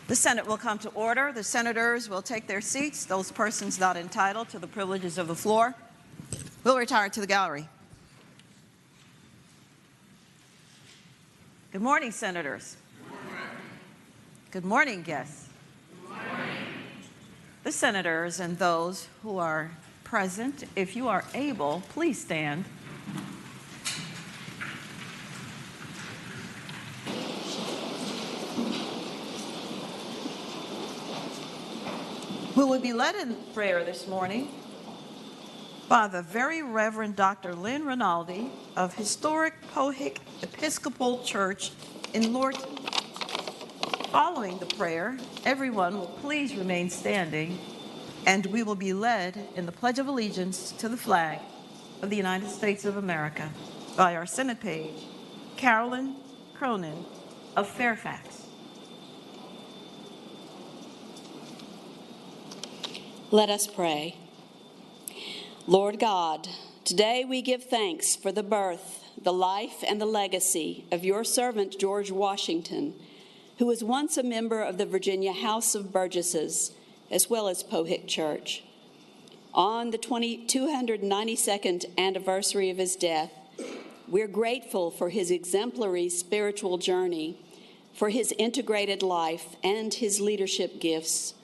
The Senate will come to order. The senators will take their seats. Those persons not entitled to the privileges of the floor will retire to the gallery. Good morning, senators. Good morning. Good morning, guests. Good morning. The senators and those who are present, if you are able, please stand. We will be led in prayer this morning by the Very Reverend Dr. Lynn Rinaldi of historic Pohick Episcopal Church in Lorton. Following the prayer, everyone will please remain standing, and we will be led in the Pledge of Allegiance to the flag of the United States of America by our Senate page, Carolyn Cronin of Fairfax. Let us pray. Lord God, today we give thanks for the birth, the life, and the legacy of your servant George Washington, who was once a member of the Virginia House of Burgesses, as well as Pohick Church. On the 292nd anniversary of his death, we're grateful for his exemplary spiritual journey, for his integrated life, and his leadership gifts.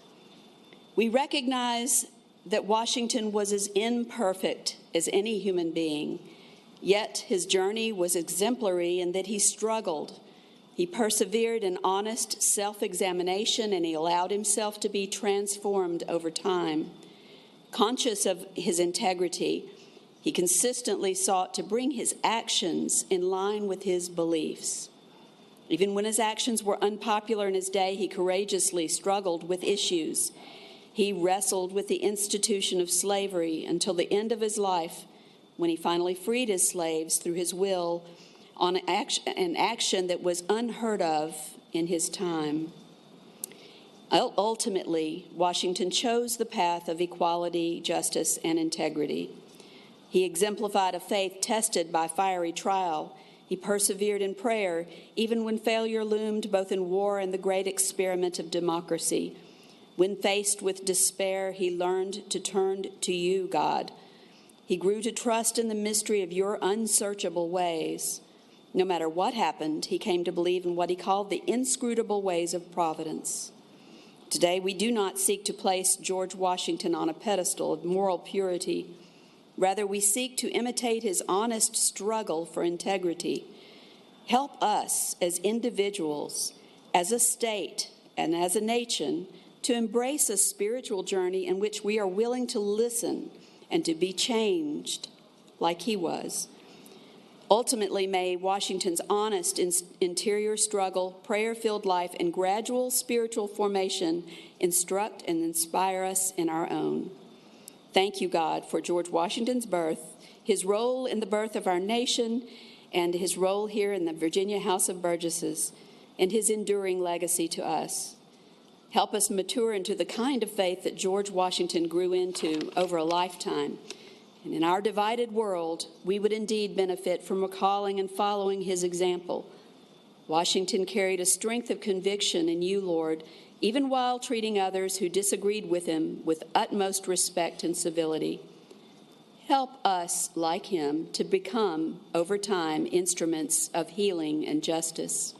We recognize that Washington was as imperfect as any human being, yet his journey was exemplary in that he struggled. He persevered in honest self-examination, and he allowed himself to be transformed over time. Conscious of his integrity, he consistently sought to bring his actions in line with his beliefs. Even when his actions were unpopular in his day, he courageously struggled with issues. He wrestled with the institution of slavery until the end of his life, when he finally freed his slaves through his will on an action that was unheard of in his time. Ultimately, Washington chose the path of equality, justice, and integrity. He exemplified a faith tested by fiery trial. He persevered in prayer, even when failure loomed both in war and the great experiment of democracy. When faced with despair, he learned to turn to you, God. He grew to trust in the mystery of your unsearchable ways. No matter what happened, he came to believe in what he called the inscrutable ways of providence. Today, we do not seek to place George Washington on a pedestal of moral purity. Rather, we seek to imitate his honest struggle for integrity. Help us as individuals, as a state, and as a nation to embrace a spiritual journey in which we are willing to listen and to be changed like he was. Ultimately, may Washington's honest interior struggle, prayer-filled life, and gradual spiritual formation instruct and inspire us in our own. Thank you, God, for George Washington's birth, his role in the birth of our nation, and his role here in the Virginia House of Burgesses, and his enduring legacy to us. Help us mature into the kind of faith that George Washington grew into over a lifetime. And in our divided world, we would indeed benefit from recalling and following his example. Washington carried a strength of conviction in you, Lord, even while treating others who disagreed with him with utmost respect and civility. Help us, like him, to become, over time, instruments of healing and justice.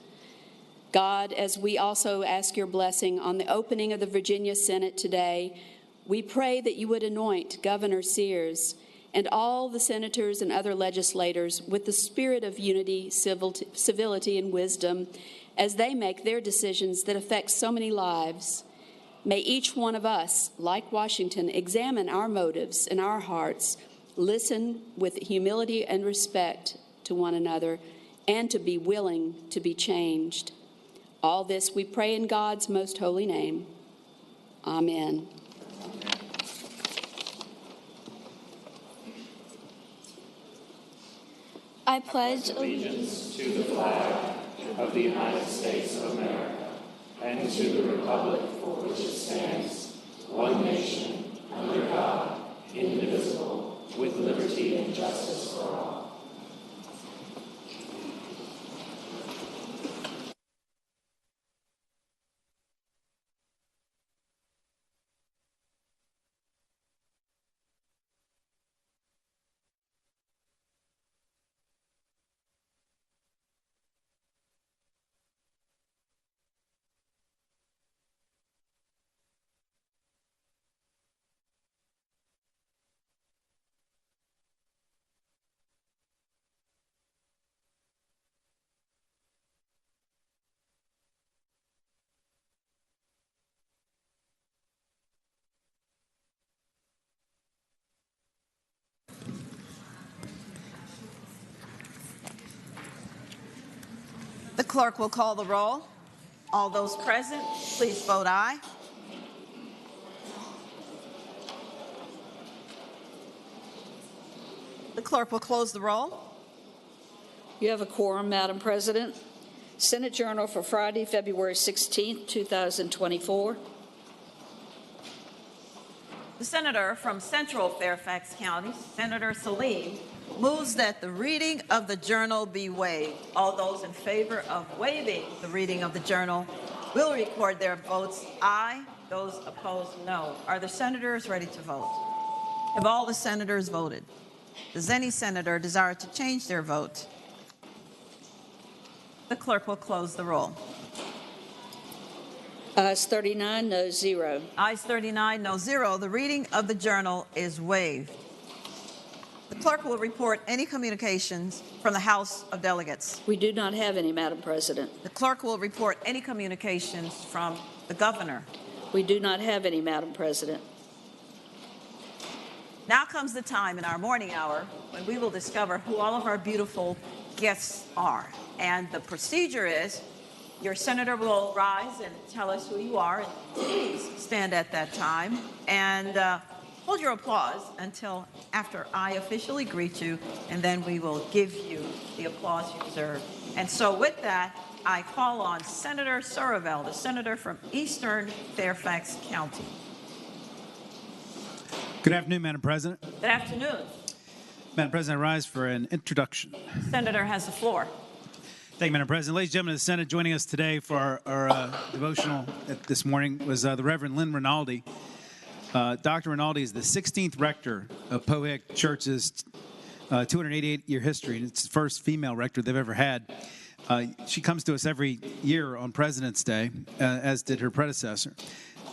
God, as we also ask your blessing on the opening of the Virginia Senate today, we pray that you would anoint Governor Sears and all the senators and other legislators with the spirit of unity, civility, and wisdom as they make their decisions that affect so many lives. May each one of us, like Washington, examine our motives and our hearts, listen with humility and respect to one another, and to be willing to be changed. All this we pray in God's most holy name. Amen. I pledge allegiance to the flag of the United States of America and to the republic for which it stands, one nation, under God, indivisible, with liberty and justice for all. clerk will call the roll. All those present, please vote aye. The clerk will close the roll. You have a quorum, Madam President. Senate Journal for Friday, February 16, 2024. The senator from Central Fairfax County, Senator Salim, moves that the reading of the journal be waived. All those in favor of waiving the reading of the journal will record their votes aye. Those opposed, no. Are the senators ready to vote? Have all the senators voted? Does any senator desire to change their vote? The clerk will close the roll. Ayes 39, noes 0. Ayes 39, no 0. The reading of the journal is waived. The clerk will report any communications from the House of Delegates. We do not have any, Madam President. The clerk will report any communications from the governor. We do not have any, Madam President. Now comes the time in our morning hour when we will discover who all of our beautiful guests are. And the procedure is your senator will rise and tell us who you are. And please stand at that time and hold your applause until after I officially greet you, and then we will give you the applause you deserve. And so with that, I call on Senator Surreville, the senator from Eastern Fairfax County. Good afternoon, Madam President. Good afternoon. Madam President, I rise for an introduction. Senator has the floor. Thank you, Madam President. Ladies and gentlemen of the Senate, joining us today for our devotional this morning was the Reverend Lynn Rinaldi. Dr. Rinaldi is the 16th rector of Pohick Church's 288-year history, and it's the first female rector they've ever had. She comes to us every year on President's Day, as did her predecessor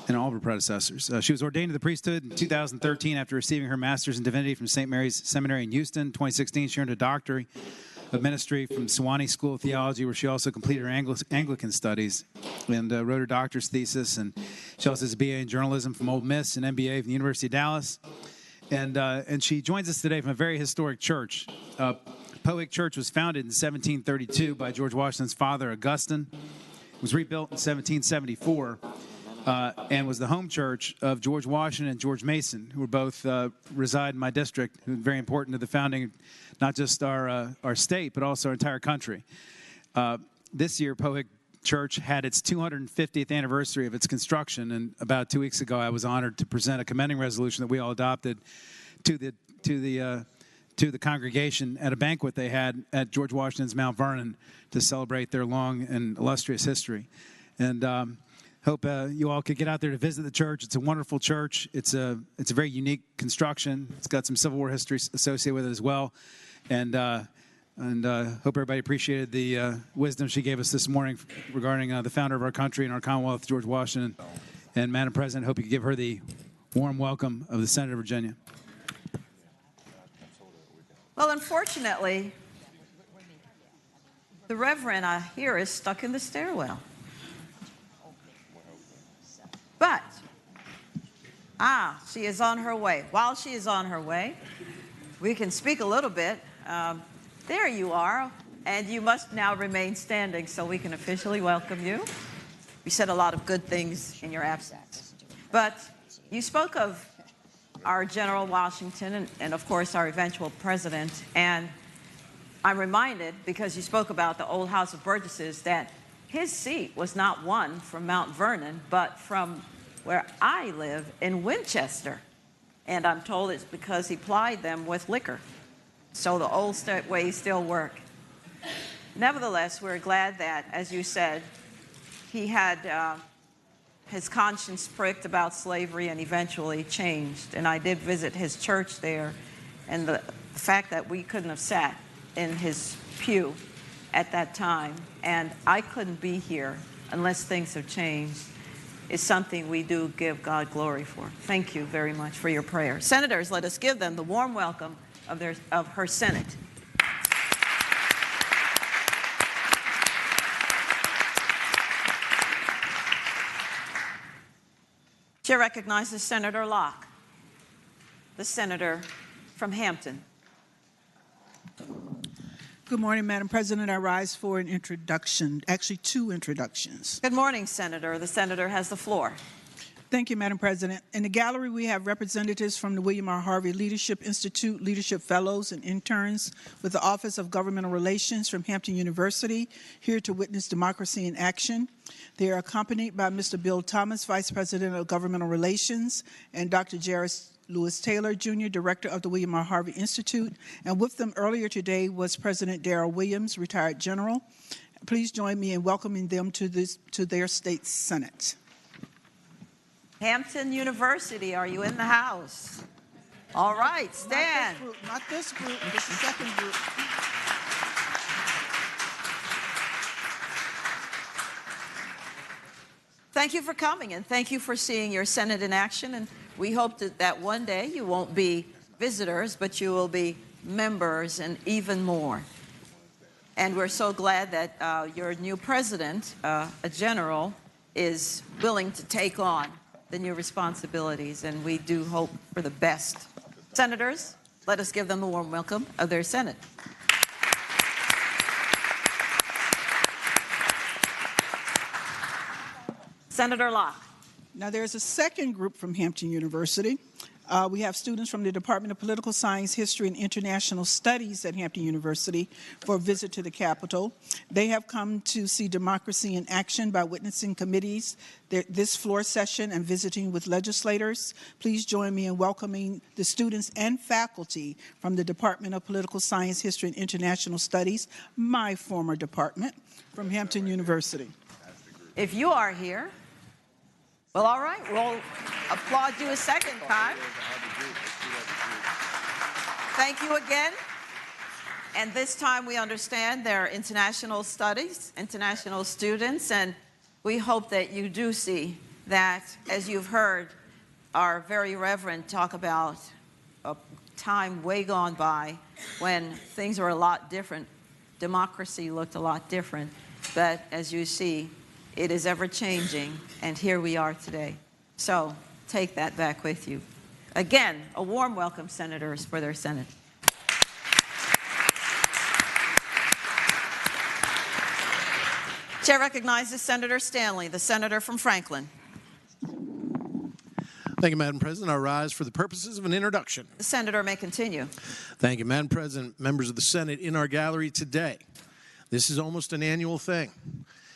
and all of her predecessors. She was ordained to the priesthood in 2013 after receiving her master's in divinity from St. Mary's Seminary in Houston. In 2016, she earned a doctorate of ministry from Sewanee School of Theology, where she also completed her Anglican studies and wrote her doctor's thesis. And she also has a BA in journalism from Ole Miss and MBA from the University of Dallas. And she joins us today from a very historic church. Pohick Church was founded in 1732 by George Washington's father, Augustine. It was rebuilt in 1774. And was the home church of George Washington and George Mason, who were both reside in my district, who were very important to the founding, not just our state, but also our entire country. This year, Pohick Church had its 250th anniversary of its construction, and about 2 weeks ago, I was honored to present a commending resolution that we all adopted to the congregation at a banquet they had at George Washington's Mount Vernon to celebrate their long and illustrious history. And hope you all could get out there to visit the church. It's a wonderful church. It's a very unique construction. It's got some Civil War history associated with it as well. And hope everybody appreciated the wisdom she gave us this morning regarding the founder of our country and our Commonwealth, George Washington. And Madam President, hope you could give her the warm welcome of the Senate of Virginia. Well, unfortunately, the Reverend, I hear, is stuck in the stairwell. But, she is on her way. While she is on her way, we can speak a little bit. There you are, and you must now remain standing so we can officially welcome you. We said a lot of good things in your absence. But you spoke of our General Washington and of course, our eventual president. And I'm reminded, because you spoke about the old House of Burgesses, that his seat was not won from Mount Vernon, but from where I live in Winchester. And I'm told it's because he plied them with liquor. So the old ways still work. Nevertheless, we're glad that, as you said, he had his conscience pricked about slavery and eventually changed. And I did visit his church there, and the fact that we couldn't have sat in his pew at that time, and I couldn't be here unless things have changed, is something we do give God glory for. Thank you very much for your prayer. Senators, let us give them the warm welcome of her Senate. Chair recognizes Senator Locke, the senator from Hampton. Good morning, Madam President. I rise for an introduction, actually two introductions. Good morning, Senator. The senator has the floor. Thank you, Madam President. In the gallery, we have representatives from the William R. Harvey Leadership Institute, leadership fellows and interns with the Office of Governmental Relations from Hampton University, here to witness democracy in action. They are accompanied by Mr. Bill Thomas, Vice President of Governmental Relations, and Dr. Jairus Lewis Taylor, Jr., Director of the William R. Harvey Institute. And with them earlier today was President Darrell Williams, retired general. Please join me in welcoming them to their state senate. Hampton University, are you in the house? All right, stand. Not this group, this second group. Thank you for coming, and thank you for seeing your Senate in action. And we hope that one day you won't be visitors, but you will be members and even more. And we're so glad that your new president, a general, is willing to take on the new responsibilities, and we do hope for the best. Senators, let us give them a warm welcome of their Senate. Senator Locke. Now, there's a second group from Hampton University. We have students from the Department of Political Science, History, and International Studies at Hampton University for a visit to the Capitol. They have come to see democracy in action by witnessing committees, this floor session, and visiting with legislators. Please join me in welcoming the students and faculty from the Department of Political Science, History, and International Studies, my former department, from Hampton University. If you are here, well, all right, we'll applaud you a second time. Thank you again. And this time we understand they're international studies, international students, and we hope that you do see that, as you've heard our very reverend talk about a time way gone by when things were a lot different. Democracy looked a lot different, but as you see, it is ever changing, and here we are today. So take that back with you. Again, a warm welcome, senators, for their Senate. Chair recognizes Senator Stanley, the senator from Franklin. Thank you, Madam President. I rise for the purposes of an introduction. The senator may continue. Thank you, Madam President, members of the Senate in our gallery today. This is almost an annual thing.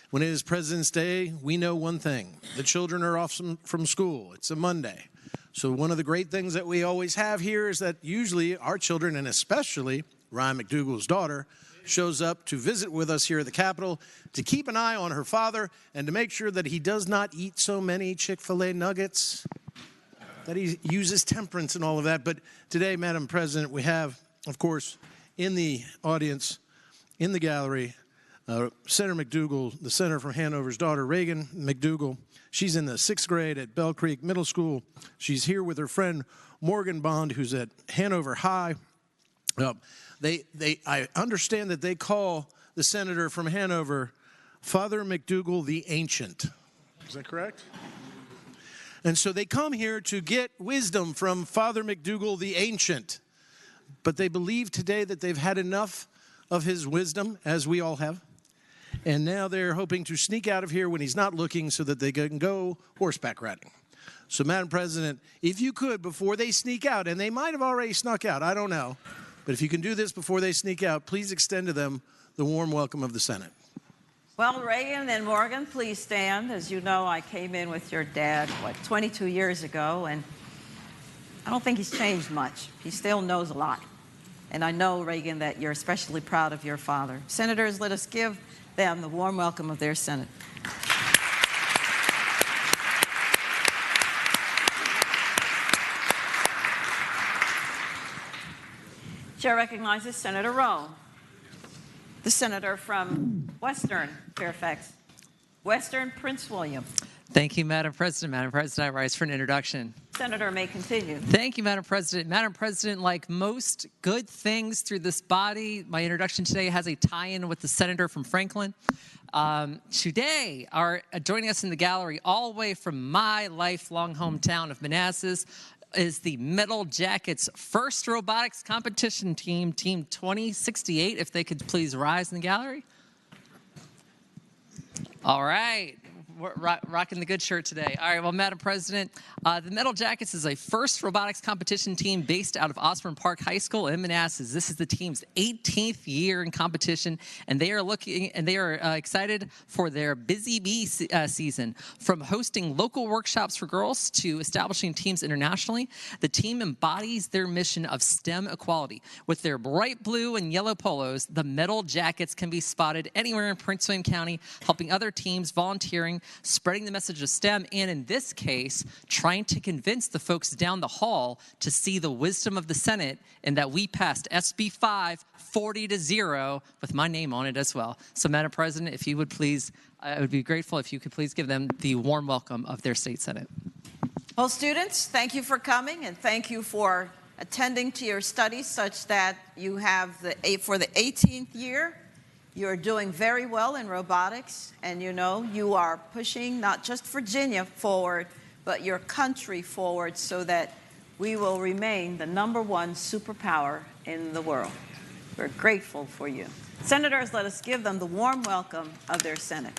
When it is President's Day, we know one thing. The children are off from school. It's a Monday. So one of the great things that we always have here is that usually our children, and especially Ryan McDougall's daughter, shows up to visit with us here at the Capitol to keep an eye on her father and to make sure that he does not eat so many Chick-fil-A nuggets, that he uses temperance and all of that. But today, Madam President, we have, of course, in the audience, in the gallery, Senator McDougall, the senator from Hanover's daughter, Reagan McDougall. She's in the 6th grade at Bell Creek Middle School. She's here with her friend Morgan Bond, who's at Hanover High. I understand that they call the senator from Hanover Father McDougall the Ancient. Is that correct? And so they come here to get wisdom from Father McDougall the Ancient. But they believe today that they've had enough of his wisdom, as we all have. And now they're hoping to sneak out of here when he's not looking so that they can go horseback riding. So, Madam President, if you could, before they sneak out, and they might have already snuck out, I don't know, but if you can do this before they sneak out, please extend to them the warm welcome of the Senate. Well, Reagan and Morgan, please stand. As you know, I came in with your dad, 22 years ago, and I don't think he's changed much. He still knows a lot. And I know, Reagan, that you're especially proud of your father. Senators, let us give them the warm welcome of their Senate. Chair recognizes Senator Rowe, the senator from Western Fairfax, Western Prince William. Thank you, Madam President. Madam President, I rise for an introduction. Senator may continue. Thank you, Madam President. Madam President, like most good things through this body, my introduction today has a tie-in with the senator from Franklin. Today, joining us in the gallery all the way from my lifelong hometown of Manassas, is the Metal Jackets' first robotics competition team, Team 2068. If they could please rise in the gallery. All right. We're rocking the good shirt today. All right, well, Madam President, the Metal Jackets is a first robotics competition team based out of Osborne Park High School in Manassas. This is the team's 18th year in competition, and they are excited for their Busy Bee season. From hosting local workshops for girls to establishing teams internationally, the team embodies their mission of STEM equality. With their bright blue and yellow polos, the Metal Jackets can be spotted anywhere in Prince William County, helping other teams, volunteering, spreading the message of STEM, and in this case, trying to convince the folks down the hall to see the wisdom of the Senate and that we passed SB 5 40-0 with my name on it as well. So, Madam President, if you would please, I would be grateful if you could please give them the warm welcome of their state Senate. Well, students, thank you for coming and thank you for attending to your studies such that you have for the 18th year. You're doing very well in robotics, and you know you are pushing not just Virginia forward, but your country forward so that we will remain the #1 superpower in the world. We're grateful for you. Senators, let us give them the warm welcome of their Senate.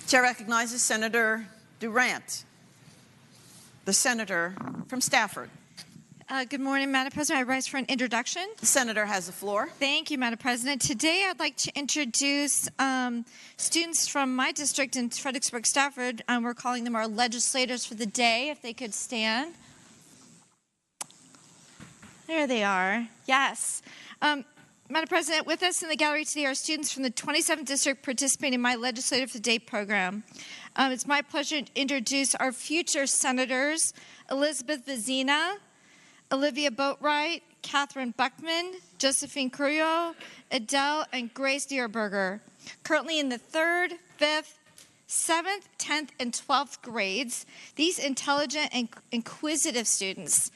Chair recognizes Senator Durant, the senator from Stafford. Good morning, Madam President. I rise for an introduction. The senator has the floor. Thank you, Madam President. Today, I'd like to introduce students from my district in Fredericksburg, Stafford. We're calling them our legislators for the day, if they could stand. There they are. Yes. Madam President, with us in the gallery today are students from the 27th District participating in my Legislative for the Day program. It's my pleasure to introduce our future senators, Elizabeth Vizina, Olivia Boatwright, Catherine Buckman, Josephine Curio, Adele, and Grace Dierberger. Currently in the 3rd, 5th, 7th, 10th, and 12th grades, these intelligent and inquisitive students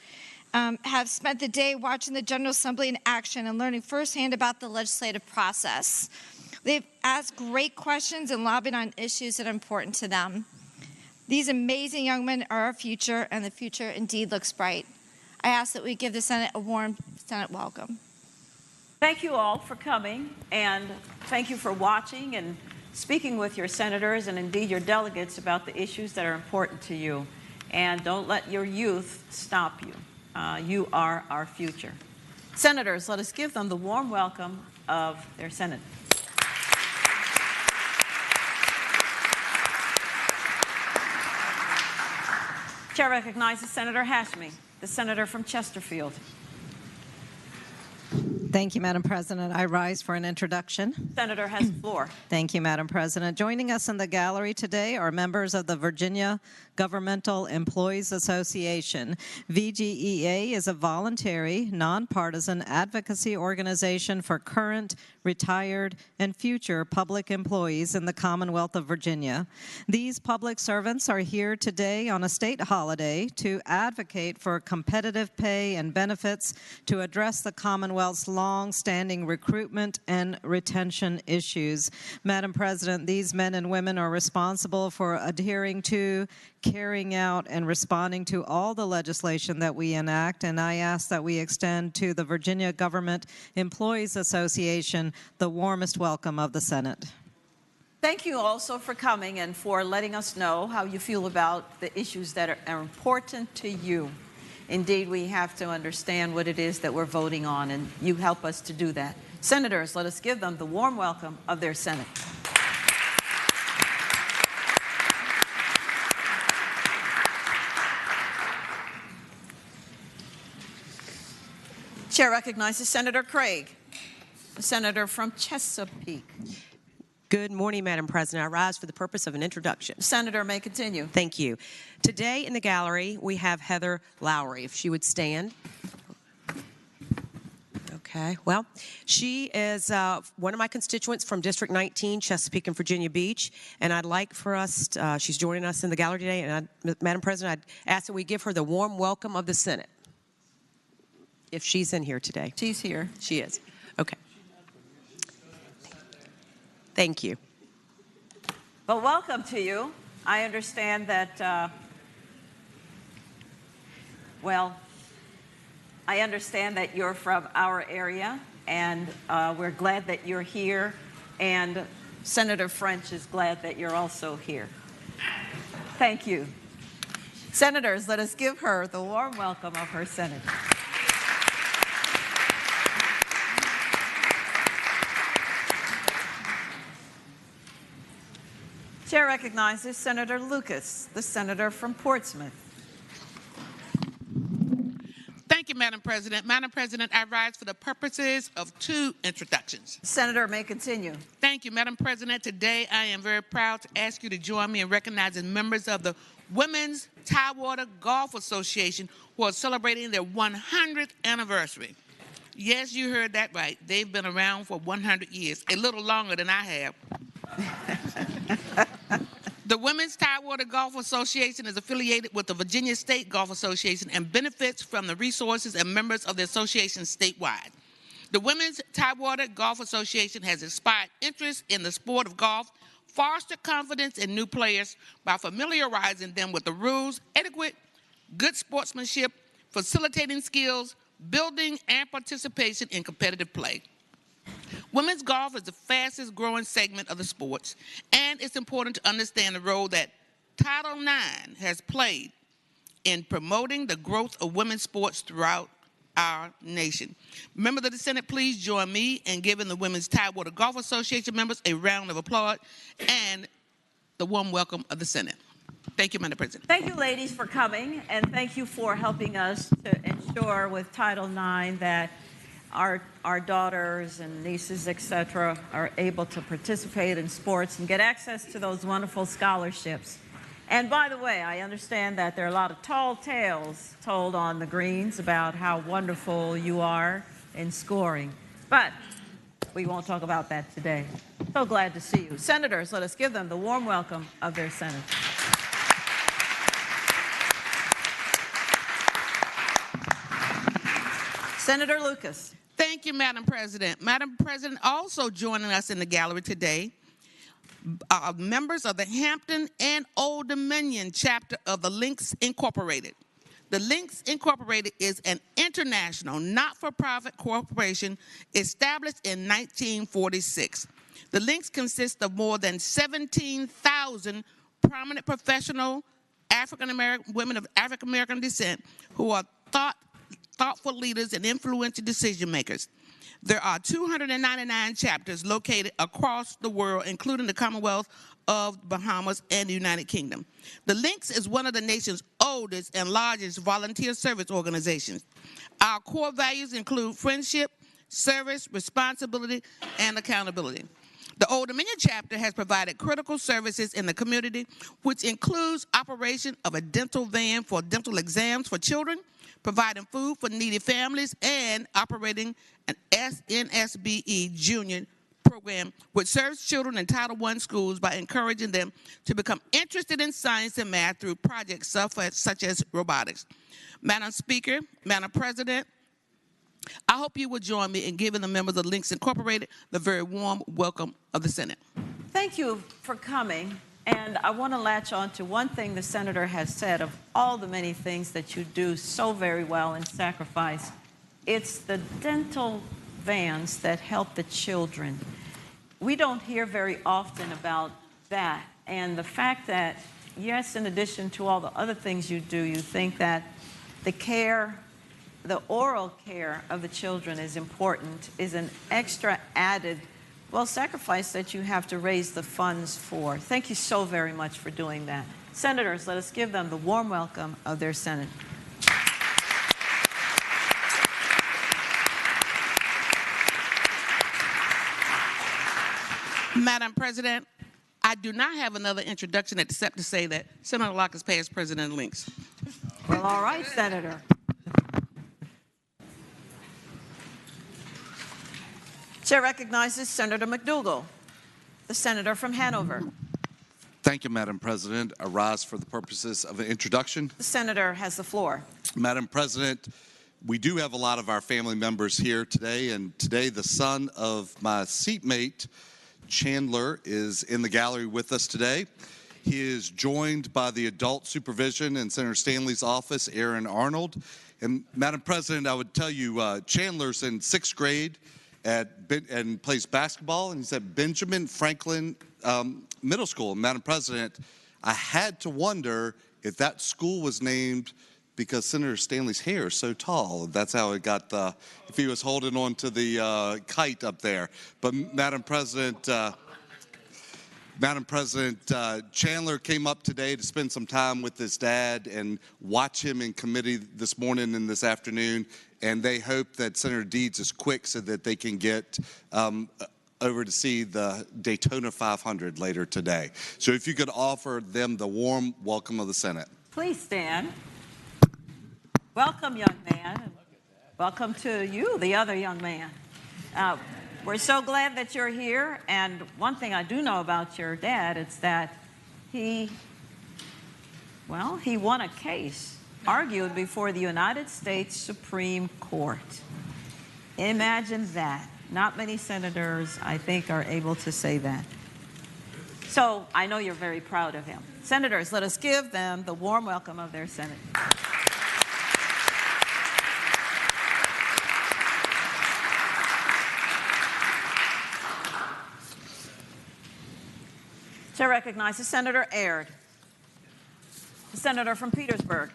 have spent the day watching the General Assembly in action and learning firsthand about the legislative process. They've asked great questions and lobbied on issues that are important to them. These amazing young men are our future, and the future indeed looks bright. I ask that we give the Senate a warm Senate welcome. Thank you all for coming, and thank you for watching and speaking with your senators and indeed your delegates about the issues that are important to you. And don't let your youth stop you. You are our future. Senators, let us give them the warm welcome of their Senate. Chair recognizes Senator Hashmi, the senator from Chesterfield. Thank you, Madam President. I rise for an introduction. Senator has the floor. Thank you, Madam President. Joining us in the gallery today are members of the Virginia Governmental Employees Association. VGEA is a voluntary, nonpartisan advocacy organization for current, retired, and future public employees in the Commonwealth of Virginia. These public servants are here today on a state holiday to advocate for competitive pay and benefits to address the Commonwealth's long-standing recruitment and retention issues. Madam President, these men and women are responsible for adhering to, carrying out, and responding to all the legislation that we enact, and I ask that we extend to the Virginia Government Employees Association the warmest welcome of the Senate. Thank you also for coming and for letting us know how you feel about the issues that are important to you. Indeed, we have to understand what it is that we're voting on, and you help us to do that. Senators, let us give them the warm welcome of their Senate. Chair recognizes Senator Craig, the senator from Chesapeake. Good morning, Madam President. I rise for the purpose of an introduction. Senator may continue. Thank you. Today in the gallery, we have Heather Lowry. If she would stand. Okay, well, she is one of my constituents from District 19, Chesapeake and Virginia Beach, and I'd like for us, she's joining us in the gallery today, and Madam President, I'd ask that we give her the warm welcome of the Senate. if she's in here today. She's here. She is. Okay. Thank you. Well, welcome to you. I understand that, I understand that you're from our area, and we're glad that you're here, and Senator French is glad that you're also here. Thank you. Senators, let us give her the warm welcome of her senator. Chair recognizes Senator Lucas, the senator from Portsmouth. Thank you, Madam President. Madam President, I rise for the purposes of 2 introductions. Senator may continue. Thank you, Madam President. Today, I am very proud to ask you to join me in recognizing members of the Women's Tidewater Golf Association who are celebrating their 100th anniversary. Yes, you heard that right. They've been around for 100 years, a little longer than I have. The Women's Tidewater Golf Association is affiliated with the Virginia State Golf Association and benefits from the resources and members of the association statewide. The Women's Tidewater Golf Association has inspired interest in the sport of golf, fostered confidence in new players by familiarizing them with the rules, etiquette, good sportsmanship, facilitating skills, building and participation in competitive play. Women's golf is the fastest growing segment of the sports, and it's important to understand the role that Title IX has played in promoting the growth of women's sports throughout our nation. Members of the Senate, please join me in giving the Women's Tidewater Golf Association members a round of applause and the warm welcome of the Senate. Thank you, Madam President. Thank you, ladies, for coming, and thank you for helping us to ensure with Title IX that our daughters and nieces, etc., are able to participate in sports and get access to those wonderful scholarships. And by the way, I understand that there are a lot of tall tales told on the greens about how wonderful you are in scoring. But we won't talk about that today. So glad to see you. Senators, let us give them the warm welcome of their senator. Senator Lucas. Thank you, Madam President. Madam President, also joining us in the gallery today are members of the Hampton and Old Dominion chapter of the Links Incorporated. The Links Incorporated is an international, not-for-profit corporation established in 1946. The Links consist of more than 17,000 prominent professional women of African American descent who are thoughtful leaders and influential decision makers. There are 299 chapters located across the world, including the Commonwealth of the Bahamas and the United Kingdom. The Links is one of the nation's oldest and largest volunteer service organizations. Our core values include friendship, service, responsibility, and accountability. The Old Dominion chapter has provided critical services in the community, which includes operation of a dental van for dental exams for children, providing food for needy families, and operating an NSBE junior program, which serves children in Title I schools by encouraging them to become interested in science and math through projects such as robotics. Madam Speaker, Madam President, I hope you will join me in giving the members of Links Incorporated the very warm welcome of the Senate. Thank you for coming. And I want to latch on to one thing the senator has said of all the many things that you do so very well and sacrifice. It's the dental vans that help the children. We don't hear very often about that. And the fact that, yes, in addition to all the other things you do, you think that the care, the oral care of the children is important, is an extra added sacrifice that you have to raise the funds for. Thank you so very much for doing that. Senators, let us give them the warm welcome of their Senate. Madam President, I do not have another introduction except to say that Senator Locke is past President of Links. Well, all right, Senator. Chair recognizes Senator McDougal, the senator from Hanover. Thank you, Madam President. I rise for the purposes of an introduction. The senator has the floor. Madam President, we do have a lot of our family members here today, and today the son of my seatmate, Chandler, is in the gallery with us today. He is joined by the adult supervision in Senator Stanley's office, Aaron Arnold. And Madam President, I would tell you, Chandler's in 6th grade and plays basketball, and he's at Benjamin Franklin Middle School. And Madam President, I had to wonder if that school was named because Senator Stanley's hair is so tall. That's how it got if he was holding on to the kite up there. But Madam President, Chandler came up today to spend some time with his dad and watch him in committee this morning and this afternoon. And they hope that Senator Deeds is quick so that they can get over to see the Daytona 500 later today. So if you could offer them the warm welcome of the Senate. Please stand. Welcome, young man. Welcome to you, the other young man. We're so glad that you're here, and one thing I do know about your dad is that he won a case, argued before the United States Supreme Court. Imagine that. Not many senators, I think, are able to say that. So I know you're very proud of him. Senators, let us give them the warm welcome of their Senate. Chair recognizes Senator Aird, the senator from Petersburg.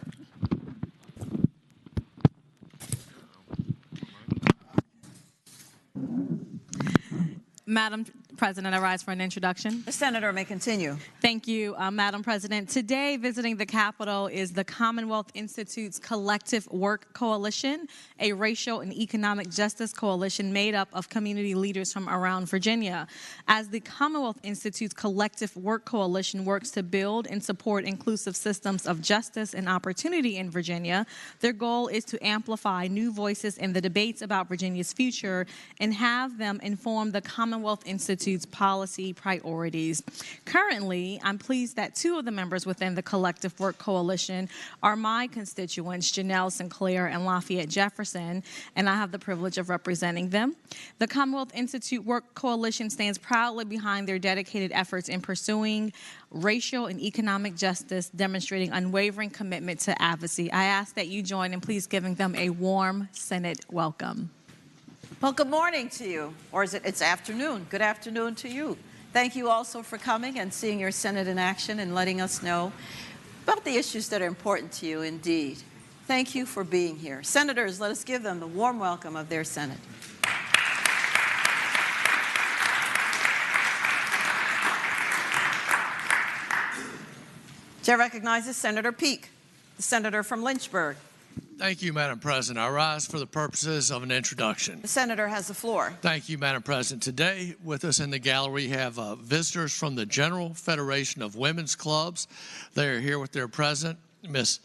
Madam President, I rise for an introduction. The senator may continue. Thank you, Madam President. Today, visiting the Capitol is the Commonwealth Institute's Collective Work Coalition, a racial and economic justice coalition made up of community leaders from around Virginia. As the Commonwealth Institute's Collective Work Coalition works to build and support inclusive systems of justice and opportunity in Virginia, their goal is to amplify new voices in the debates about Virginia's future and have them inform the Commonwealth Institute's policy priorities. Currently, I'm pleased that 2 of the members within the Collective Work Coalition are my constituents, Janelle Sinclair and Lafayette Jefferson, and I have the privilege of representing them. The Commonwealth Institute Work Coalition stands proudly behind their dedicated efforts in pursuing racial and economic justice, demonstrating unwavering commitment to advocacy. I ask that you join in please giving them a warm Senate welcome. Well, good morning to you, or it's afternoon. Good afternoon to you. Thank you also for coming and seeing your Senate in action and letting us know about the issues that are important to you indeed. Thank you for being here. Senators, let us give them the warm welcome of their Senate. Chair recognizes Senator Peake, the senator from Lynchburg. Thank you, Madam President. I rise for the purposes of an introduction. The senator has the floor. Thank you, Madam President. Today, with us in the gallery, we have visitors from the General Federation of Women's Clubs. They are here with their president, Miss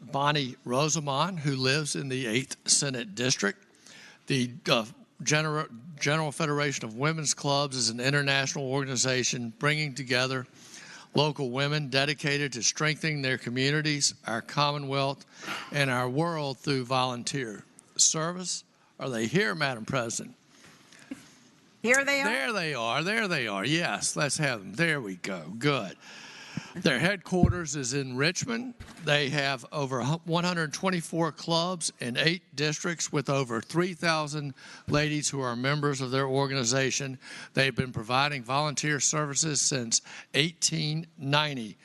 Bonnie Rosamond, who lives in the 8th Senate District. The General Federation of Women's Clubs is an international organization bringing together local women dedicated to strengthening their communities, our Commonwealth, and our world through volunteer service. Are they here, Madam President? Here they are? There they are. There they are. Yes, let's have them. There we go. Good. Their headquarters is in Richmond. They have over 124 clubs in 8 districts with over 3,000 ladies who are members of their organization. They've been providing volunteer services since 1890.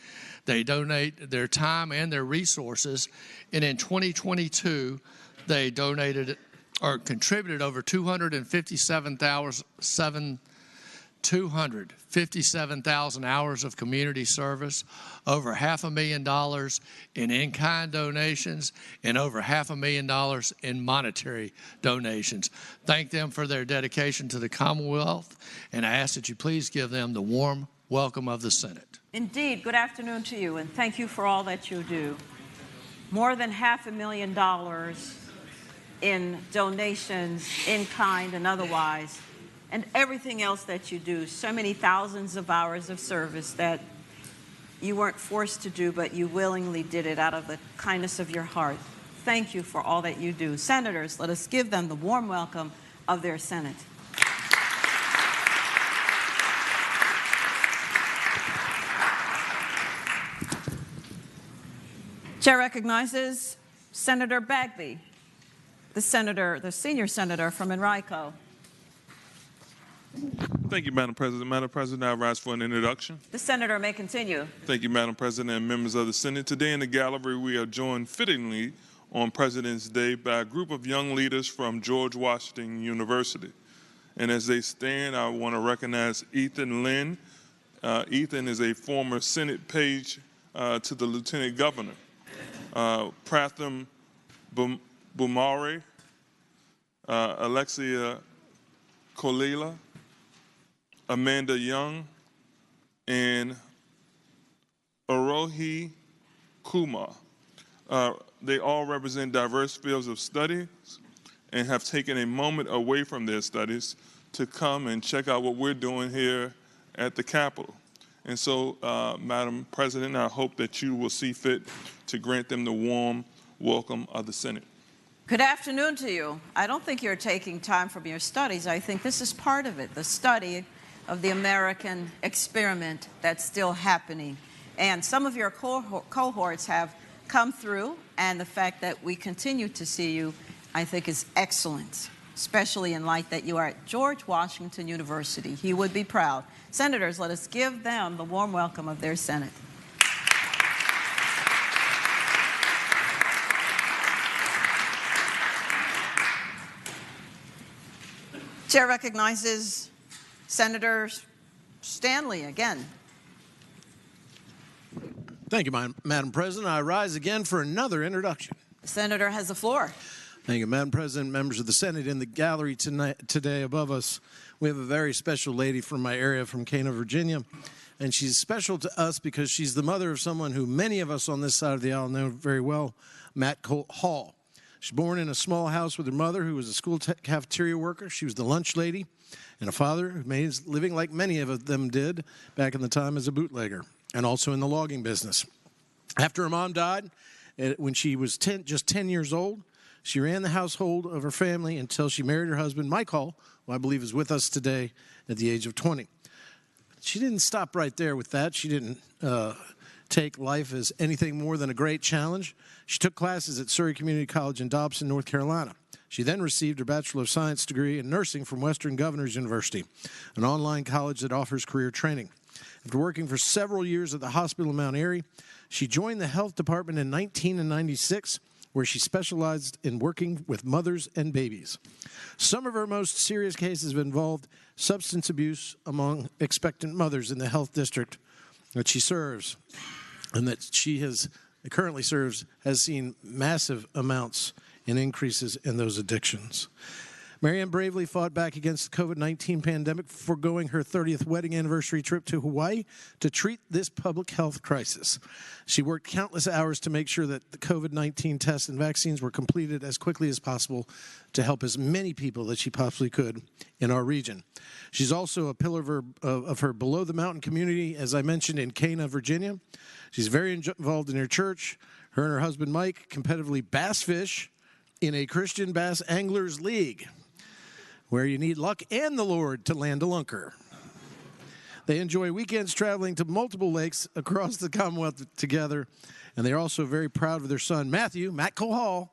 They donate their time and their resources, and in 2022, they donated or contributed over 257,000 hours of community service, over $500,000 in-kind donations, and over $500,000 in monetary donations. Thank them for their dedication to the Commonwealth, and I ask that you please give them the warm welcome of the Senate. Indeed, good afternoon to you, and thank you for all that you do. More than $500,000 in donations, in kind and otherwise, and everything else that you do, so many thousands of hours of service that you weren't forced to do, but you willingly did it out of the kindness of your heart. Thank you for all that you do. Senators, let us give them the warm welcome of their Senate. Chair recognizes Senator Bagby, the senior senator from Enrico. Thank you, Madam President. Madam President, I rise for an introduction. The senator may continue. Thank you, Madam President and members of the Senate. Today in the gallery, we are joined fittingly on President's Day by a group of young leaders from George Washington University. And as they stand, I want to recognize Ethan Lynn. Ethan is a former Senate page to the Lieutenant Governor. Pratham Bumare, Alexia Kolila, Amanda Young, and Arohi Kumar. They all represent diverse fields of studies and have taken a moment away from their studies to come and check out what we're doing here at the Capitol. And so, Madam President, I hope that you will see fit to grant them the warm welcome of the Senate. Good afternoon to you. I don't think you're taking time from your studies. I think this is part of it, the study of the American experiment that's still happening. And some of your cohorts have come through, and the fact that we continue to see you, I think, is excellent, especially in light that you are at George Washington University. He would be proud. Senators, let us give them the warm welcome of their Senate. Chair recognizes Senator Stanley again. Thank you, Madam President. I rise again for another introduction. The senator has the floor. Thank you, Madam President, members of the Senate. In the gallery today above us, we have a very special lady from my area, from Cana, Virginia. And she's special to us because she's the mother of someone who many of us on this side of the aisle know very well, Matt Hall. She was born in a small house with her mother, who was a school cafeteria worker. She was the lunch lady, and a father who made his living like many of them did back in the time as a bootlegger, and also in the logging business. After her mom died, when she was just 10 years old, she ran the household of her family until she married her husband, Mike Hall, who I believe is with us today at the age of 20. She didn't stop right there with that. She didn't take life as anything more than a great challenge. She took classes at Surrey Community College in Dobson, North Carolina. She then received her Bachelor of Science degree in nursing from Western Governors University, an online college that offers career training. After working for several years at the hospital in Mount Airy, she joined the health department in 1996, where she specialized in working with mothers and babies. Some of her most serious cases have involved substance abuse among expectant mothers in the health district that she serves, and that she currently serves, has seen massive amounts in increases in those addictions. Marianne bravely fought back against the COVID-19 pandemic, foregoing her 30th wedding anniversary trip to Hawaii to treat this public health crisis. She worked countless hours to make sure that the COVID-19 tests and vaccines were completed as quickly as possible to help as many people that she possibly could in our region. She's also a pillar of her Below the Mountain community, as I mentioned, in Cana, Virginia. She's very involved in her church. Her and her husband, Mike, competitively bass fish in a Christian Bass Anglers League, where you need luck and the Lord to land a lunker. They enjoy weekends traveling to multiple lakes across the Commonwealth together, and they're also very proud of their son, Matt Cole Hall,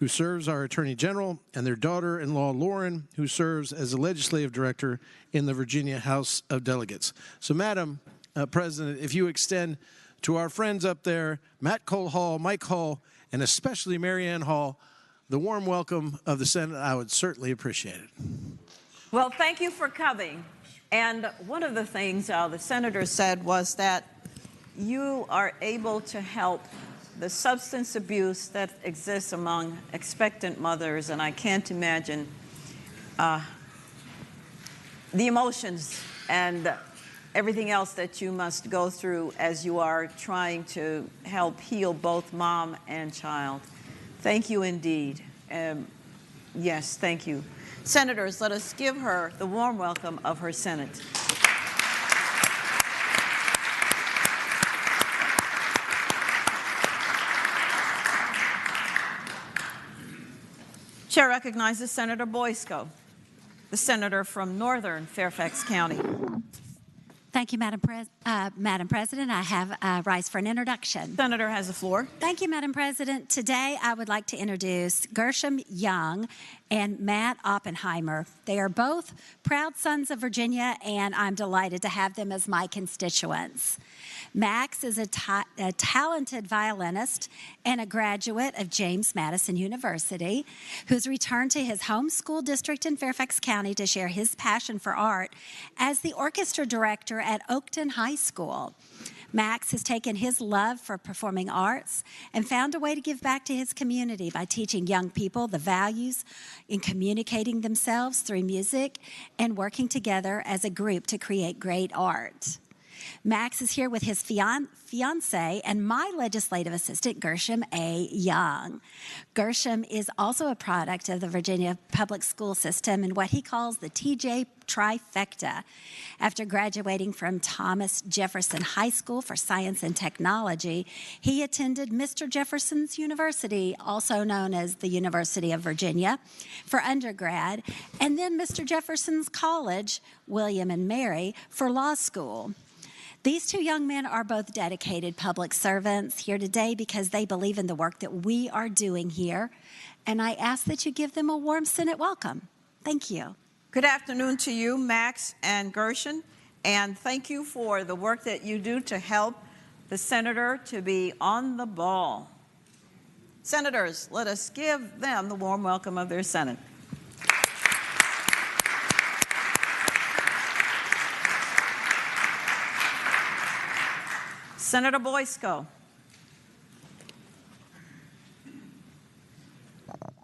who serves our Attorney General, and their daughter-in-law, Lauren, who serves as a legislative director in the Virginia House of Delegates. So, Madam President, if you extend to our friends up there, Matt Cole Hall, Mike Hall, and especially Marianne Hall, the warm welcome of the Senate, I would certainly appreciate it. Well, thank you for coming. And one of the things the senator said was that you are able to help the substance abuse that exists among expectant mothers, and I can't imagine the emotions and everything else that you must go through as you are trying to help heal both mom and child. Thank you indeed. Yes, thank you. Senators, let us give her the warm welcome of her Senate. Chair recognizes Senator Boysko, the senator from Northern Fairfax County. Thank you, Madam President. I have rise for an introduction. Senator has the floor. Thank you, Madam President. Today, I would like to introduce Gershom Young and Matt Oppenheimer. They are both proud sons of Virginia, and I'm delighted to have them as my constituents. Max is a talented violinist and a graduate of James Madison University, who's returned to his home school district in Fairfax County to share his passion for art as the orchestra director at Oakton High School. Max has taken his love for performing arts and found a way to give back to his community by teaching young people the values in communicating themselves through music and working together as a group to create great art. Max is here with his fiancée and my legislative assistant, Gershom A. Young. Gershom is also a product of the Virginia public school system and what he calls the TJ trifecta. After graduating from Thomas Jefferson High School for Science and Technology, he attended Mr. Jefferson's University, also known as the University of Virginia, for undergrad, and then Mr. Jefferson's College, William and Mary, for law school. These two young men are both dedicated public servants here today because they believe in the work that we are doing here, and I ask that you give them a warm Senate welcome. Thank you. Good afternoon to you, Max and Gershom, and thank you for the work that you do to help the senator to be on the ball. Senators, let us give them the warm welcome of their Senate. Senator Boysko.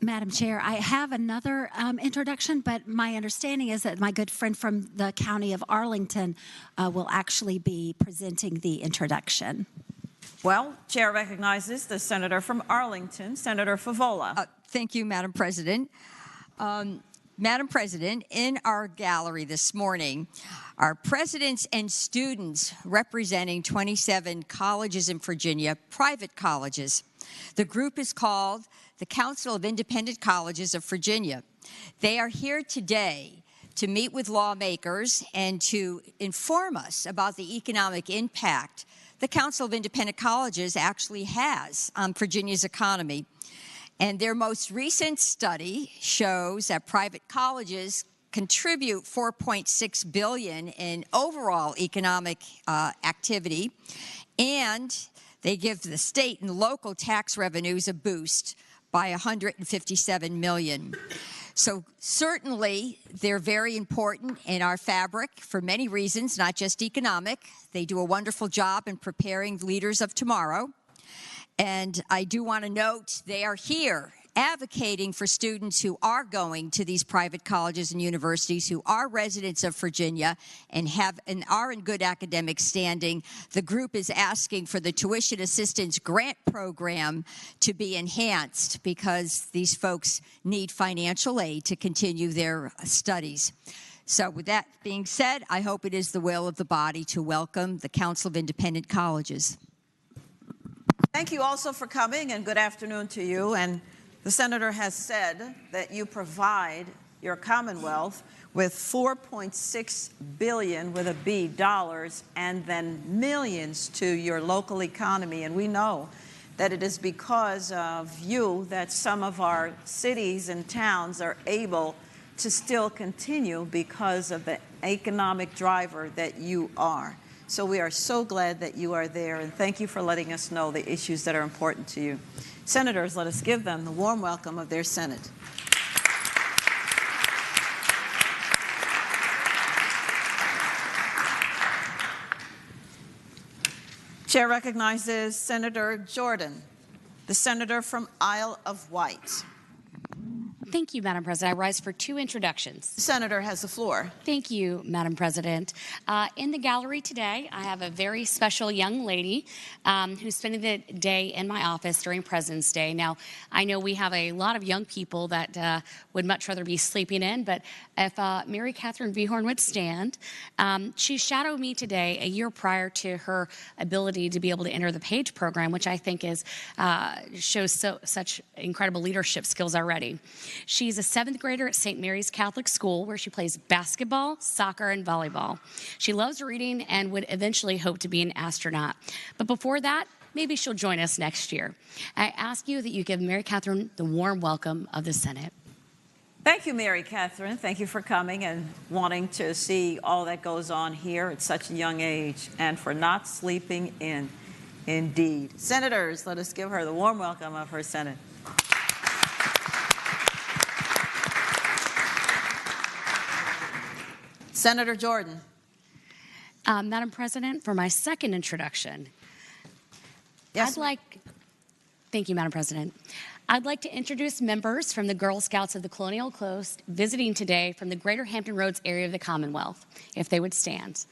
Madam Chair, I have another introduction, but my understanding is that my good friend from the county of Arlington will actually be presenting the introduction. Well, Chair recognizes the senator from Arlington, Senator Favola. Thank you, Madam President. Madam President, in our gallery this morning are presidents and students representing 27 colleges in Virginia, private colleges. The group is called the Council of Independent Colleges of Virginia. They are here today to meet with lawmakers and to inform us about the economic impact the Council of Independent Colleges actually has on Virginia's economy. And their most recent study shows that private colleges contribute $4.6 billion in overall economic activity, and they give the state and local tax revenues a boost by $157 million. So certainly they're very important in our fabric for many reasons, not just economic. They do a wonderful job in preparing leaders of tomorrow. And I do want to note they are here advocating for students who are going to these private colleges and universities, who are residents of Virginia and are in good academic standing. The group is asking for the tuition assistance grant program to be enhanced because these folks need financial aid to continue their studies. So with that being said, I hope it is the will of the body to welcome the Council of Independent Colleges. Thank you also for coming, and good afternoon to you. And the senator has said that you provide your Commonwealth with $4.6 billion with a B dollars and then millions to your local economy. And we know that it is because of you that some of our cities and towns are able to still continue because of the economic driver that you are. So we are so glad that you are there, and thank you for letting us know the issues that are important to you. Senators, let us give them the warm welcome of their Senate. Chair recognizes Senator Jordan, the senator from Isle of Wight. Thank you, Madam President. I rise for two introductions. The senator has the floor. Thank you, Madam President. In the gallery today, I have a very special young lady who's spending the day in my office during President's Day. Now, I know we have a lot of young people that would much rather be sleeping in, but if Mary Catherine Vehorn would stand, she shadowed me today a year prior to her ability to be able to enter the PAGE program, which I think is shows such incredible leadership skills already. She's a 7th grader at St. Mary's Catholic School, where she plays basketball, soccer, and volleyball. She loves reading and would eventually hope to be an astronaut. But before that, maybe she'll join us next year. I ask you that you give Mary Catherine the warm welcome of the Senate. Thank you, Mary Catherine. Thank you for coming and wanting to see all that goes on here at such a young age, and for not sleeping in. Indeed. Senators, let us give her the warm welcome of her Senate. Senator Jordan. Madam President, for my second introduction, yes, thank you, Madam President. I'd like to introduce members from the Girl Scouts of the Colonial Coast visiting today from the Greater Hampton Roads area of the Commonwealth, if they would stand.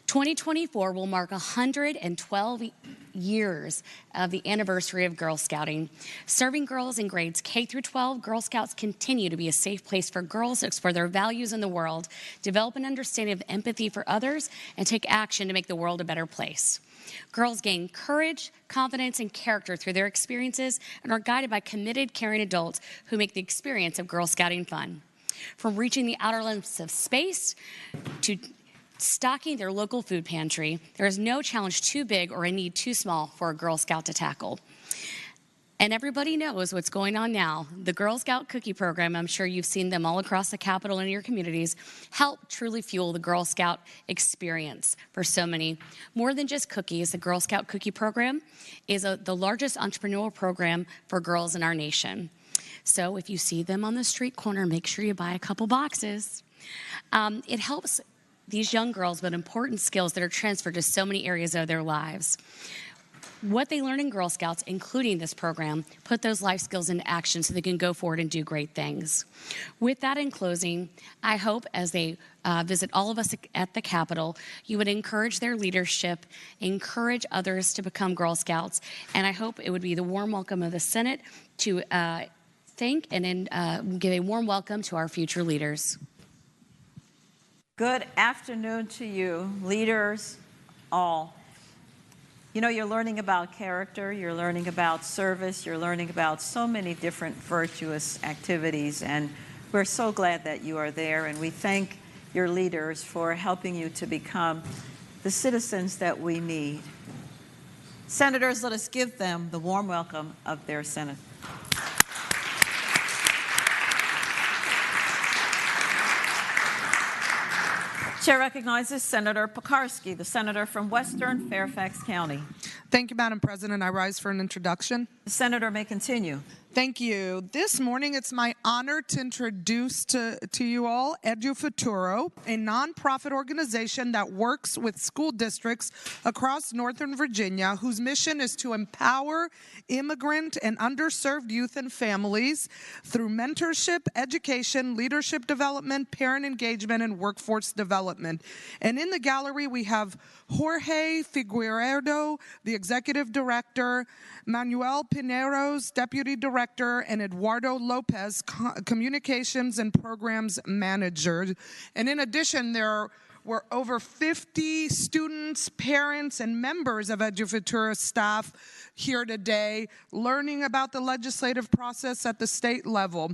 2024 will mark 112 years of the anniversary of Girl Scouting. Serving girls in grades K through 12, Girl Scouts continue to be a safe place for girls to explore their values in the world, develop an understanding of empathy for others, and take action to make the world a better place. Girls gain courage, confidence, and character through their experiences and are guided by committed, caring adults who make the experience of Girl Scouting fun. From reaching the outer limits of space to stocking their local food pantry, there is no challenge too big or a need too small for a Girl Scout to tackle. And everybody knows what's going on now. The Girl Scout cookie program, I'm sure you've seen them all across the Capitol and in your communities, help truly fuel the Girl Scout experience for so many. More than just cookies, the Girl Scout cookie program is the largest entrepreneurial program for girls in our nation. So if you see them on the street corner, make sure you buy a couple boxes. It helps these young girls with important skills that are transferred to so many areas of their lives. What they learn in Girl Scouts, including this program, put those life skills into action so they can go forward and do great things. With that in closing, I hope as they visit all of us at the Capitol, you would encourage their leadership, encourage others to become Girl Scouts, and I hope it would be the warm welcome of the Senate to thank and then give a warm welcome to our future leaders. Good afternoon to you, leaders all. You know, you're learning about character, you're learning about service, you're learning about so many different virtuous activities, and we're so glad that you are there, and we thank your leaders for helping you to become the citizens that we need. Senators, let us give them the warm welcome of their Senate. Chair recognizes Senator Pekarsky, the senator from Western Fairfax County. Thank you, Madam President. I rise for an introduction. The senator may continue. Thank you. This morning, it's my honor to introduce to you all EduFuturo, a nonprofit organization that works with school districts across Northern Virginia, whose mission is to empower immigrant and underserved youth and families through mentorship, education, leadership development, parent engagement, and workforce development. And in the gallery, we have Jorge Figueredo, the executive director, Manuel Pineros, deputy director, and Eduardo Lopez, communications and programs manager. And in addition, there were over 50 students, parents, and members of EduFuturo staff here today learning about the legislative process at the state level.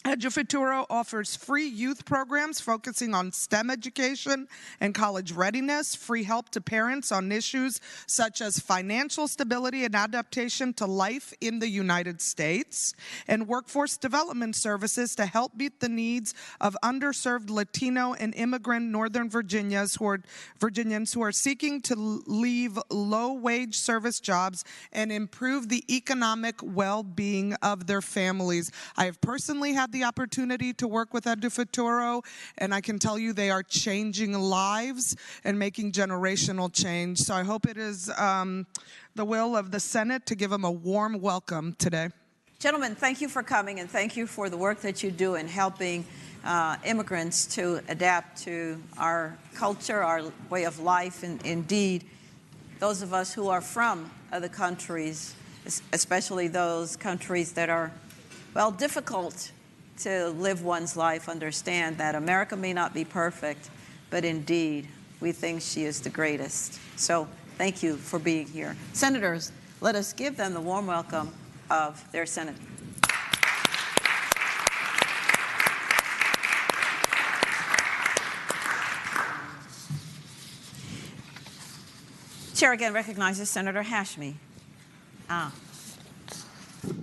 EduFuturo offers free youth programs focusing on STEM education and college readiness, free help to parents on issues such as financial stability and adaptation to life in the United States, and workforce development services to help meet the needs of underserved Latino and immigrant Northern Virginians who are seeking to leave low-wage service jobs and improve the economic well-being of their families. I have personally had the opportunity to work with EduFuturo, and I can tell you they are changing lives and making generational change. So I hope it is the will of the Senate to give them a warm welcome today. Gentlemen, thank you for coming, and thank you for the work that you do in helping immigrants to adapt to our culture, our way of life, and indeed, those of us who are from other countries, especially those countries that are, well, difficult to live one's life, understand that America may not be perfect, but indeed, we think she is the greatest. So thank you for being here. Senators, let us give them the warm welcome of their Senate. Chair again recognizes Senator Hashmi.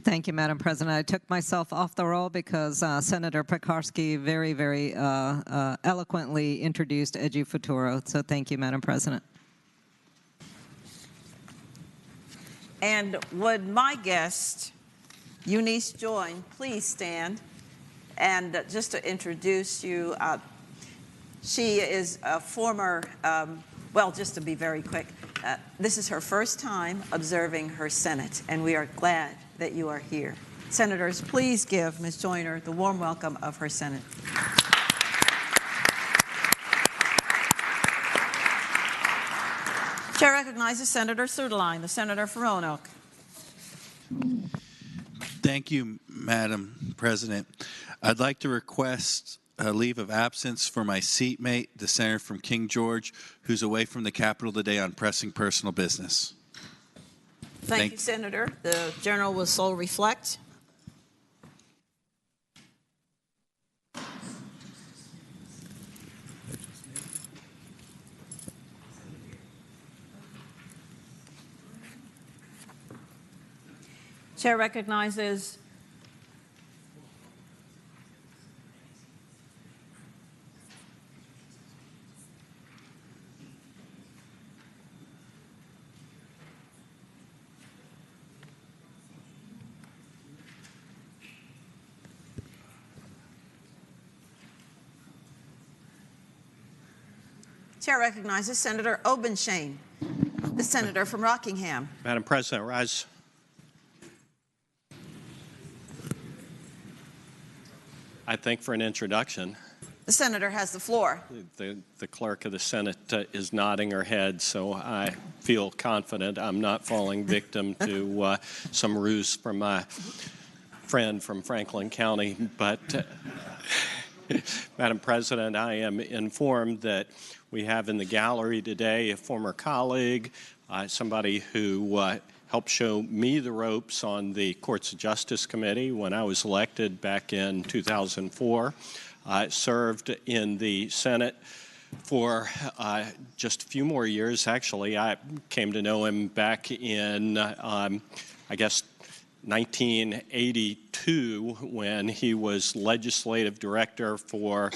Thank you, Madam President. I took myself off the roll because Senator Pekarsky very, very eloquently introduced Edu Futuro. So thank you, Madam President. And would my guest, Eunice Join, please stand? And just to introduce you, she is a former, well, just to be very quick, this is her first time observing her Senate, and we are glad that you are here. Senators, please give Ms. Joyner the warm welcome of her Senate. Chair recognizes Senator Suderline, the senator for Roanoke. Thank you, Madam President. I'd like to request a leave of absence for my seatmate, the senator from King George, who's away from the Capitol today on pressing personal business. Thank you, Senator. The general will so reflect. Chair recognizes Chair recognizes Senator Obenshain, the senator from Rockingham. Madam President, rise. I think for an introduction. The senator has the floor. The clerk of the Senate is nodding her head, so I feel confident I'm not falling victim to some ruse from my friend from Franklin County. But, Madam President, I am informed that we have in the gallery today a former colleague, somebody who helped show me the ropes on the Courts of Justice Committee when I was elected back in 2004. Served in the Senate for just a few more years. Actually, I came to know him back in, I guess, 1982 when he was legislative director for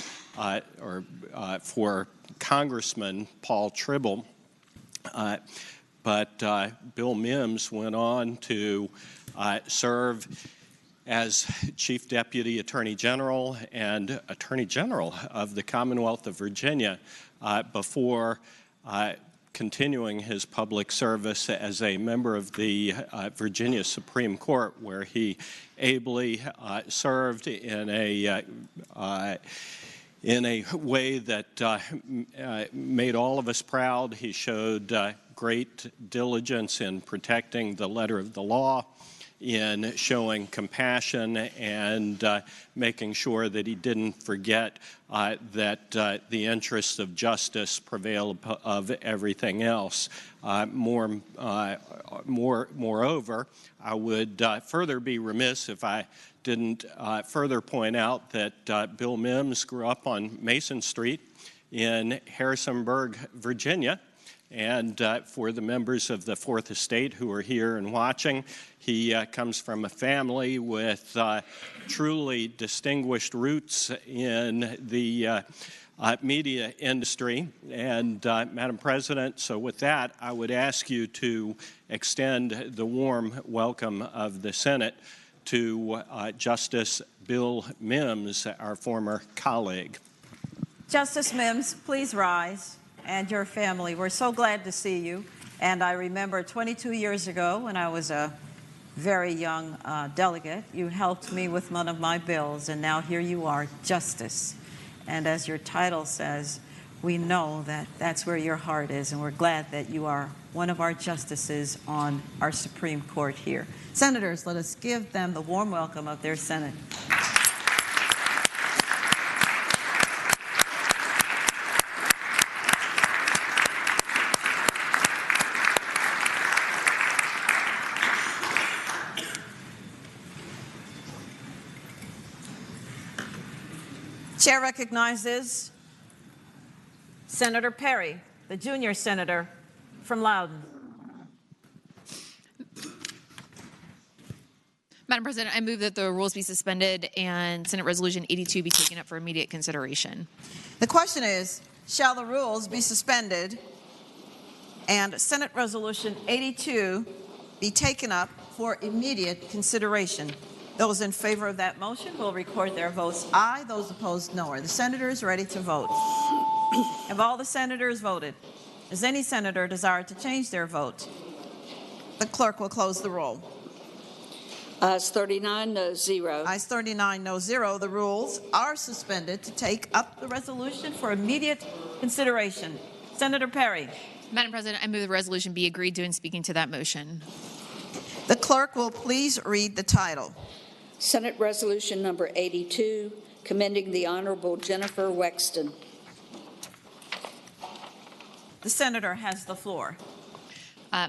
Congressman Paul Tribble. But Bill Mims went on to serve as Chief Deputy Attorney General and Attorney General of the Commonwealth of Virginia before continuing his public service as a member of the Virginia Supreme Court, where he ably served in a way that made all of us proud. He showed great diligence in protecting the letter of the law, in showing compassion and making sure that he didn't forget that the interests of justice prevail of everything else. Moreover, I would further be remiss if I didn't further point out that Bill Mims grew up on Mason Street in Harrisonburg, Virginia. And for the members of the Fourth Estate who are here and watching, he comes from a family with truly distinguished roots in the media industry. And Madam President, so with that, I would ask you to extend the warm welcome of the Senate to Justice Bill Mims, our former colleague. Justice Mims, please rise. And your family. We're so glad to see you. And I remember 22 years ago when I was a very young delegate, you helped me with one of my bills, and now here you are, Justice. And as your title says, we know that that's where your heart is, and we're glad that you are one of our justices on our Supreme Court here. Senators, let us give them the warm welcome of their Senate. Chair recognizes Senator Perry, the junior senator from Loudoun. Madam President, I move that the rules be suspended and Senate Resolution 82 be taken up for immediate consideration. The question is, shall the rules be suspended and Senate Resolution 82 be taken up for immediate consideration? Those in favor of that motion will record their votes aye. Those opposed, no. Are the senators ready to vote? Have all the senators voted? Does any senator desire to change their vote? The clerk will close the roll. Ayes 39, no 0. Ayes 39, no 0. The rules are suspended to take up the resolution for immediate consideration. Senator Perry. Madam President, I move the resolution be agreed to and speaking to that motion. The clerk will please read the title. Senate Resolution number 82, commending the Honorable Jennifer Wexton. The senator has the floor.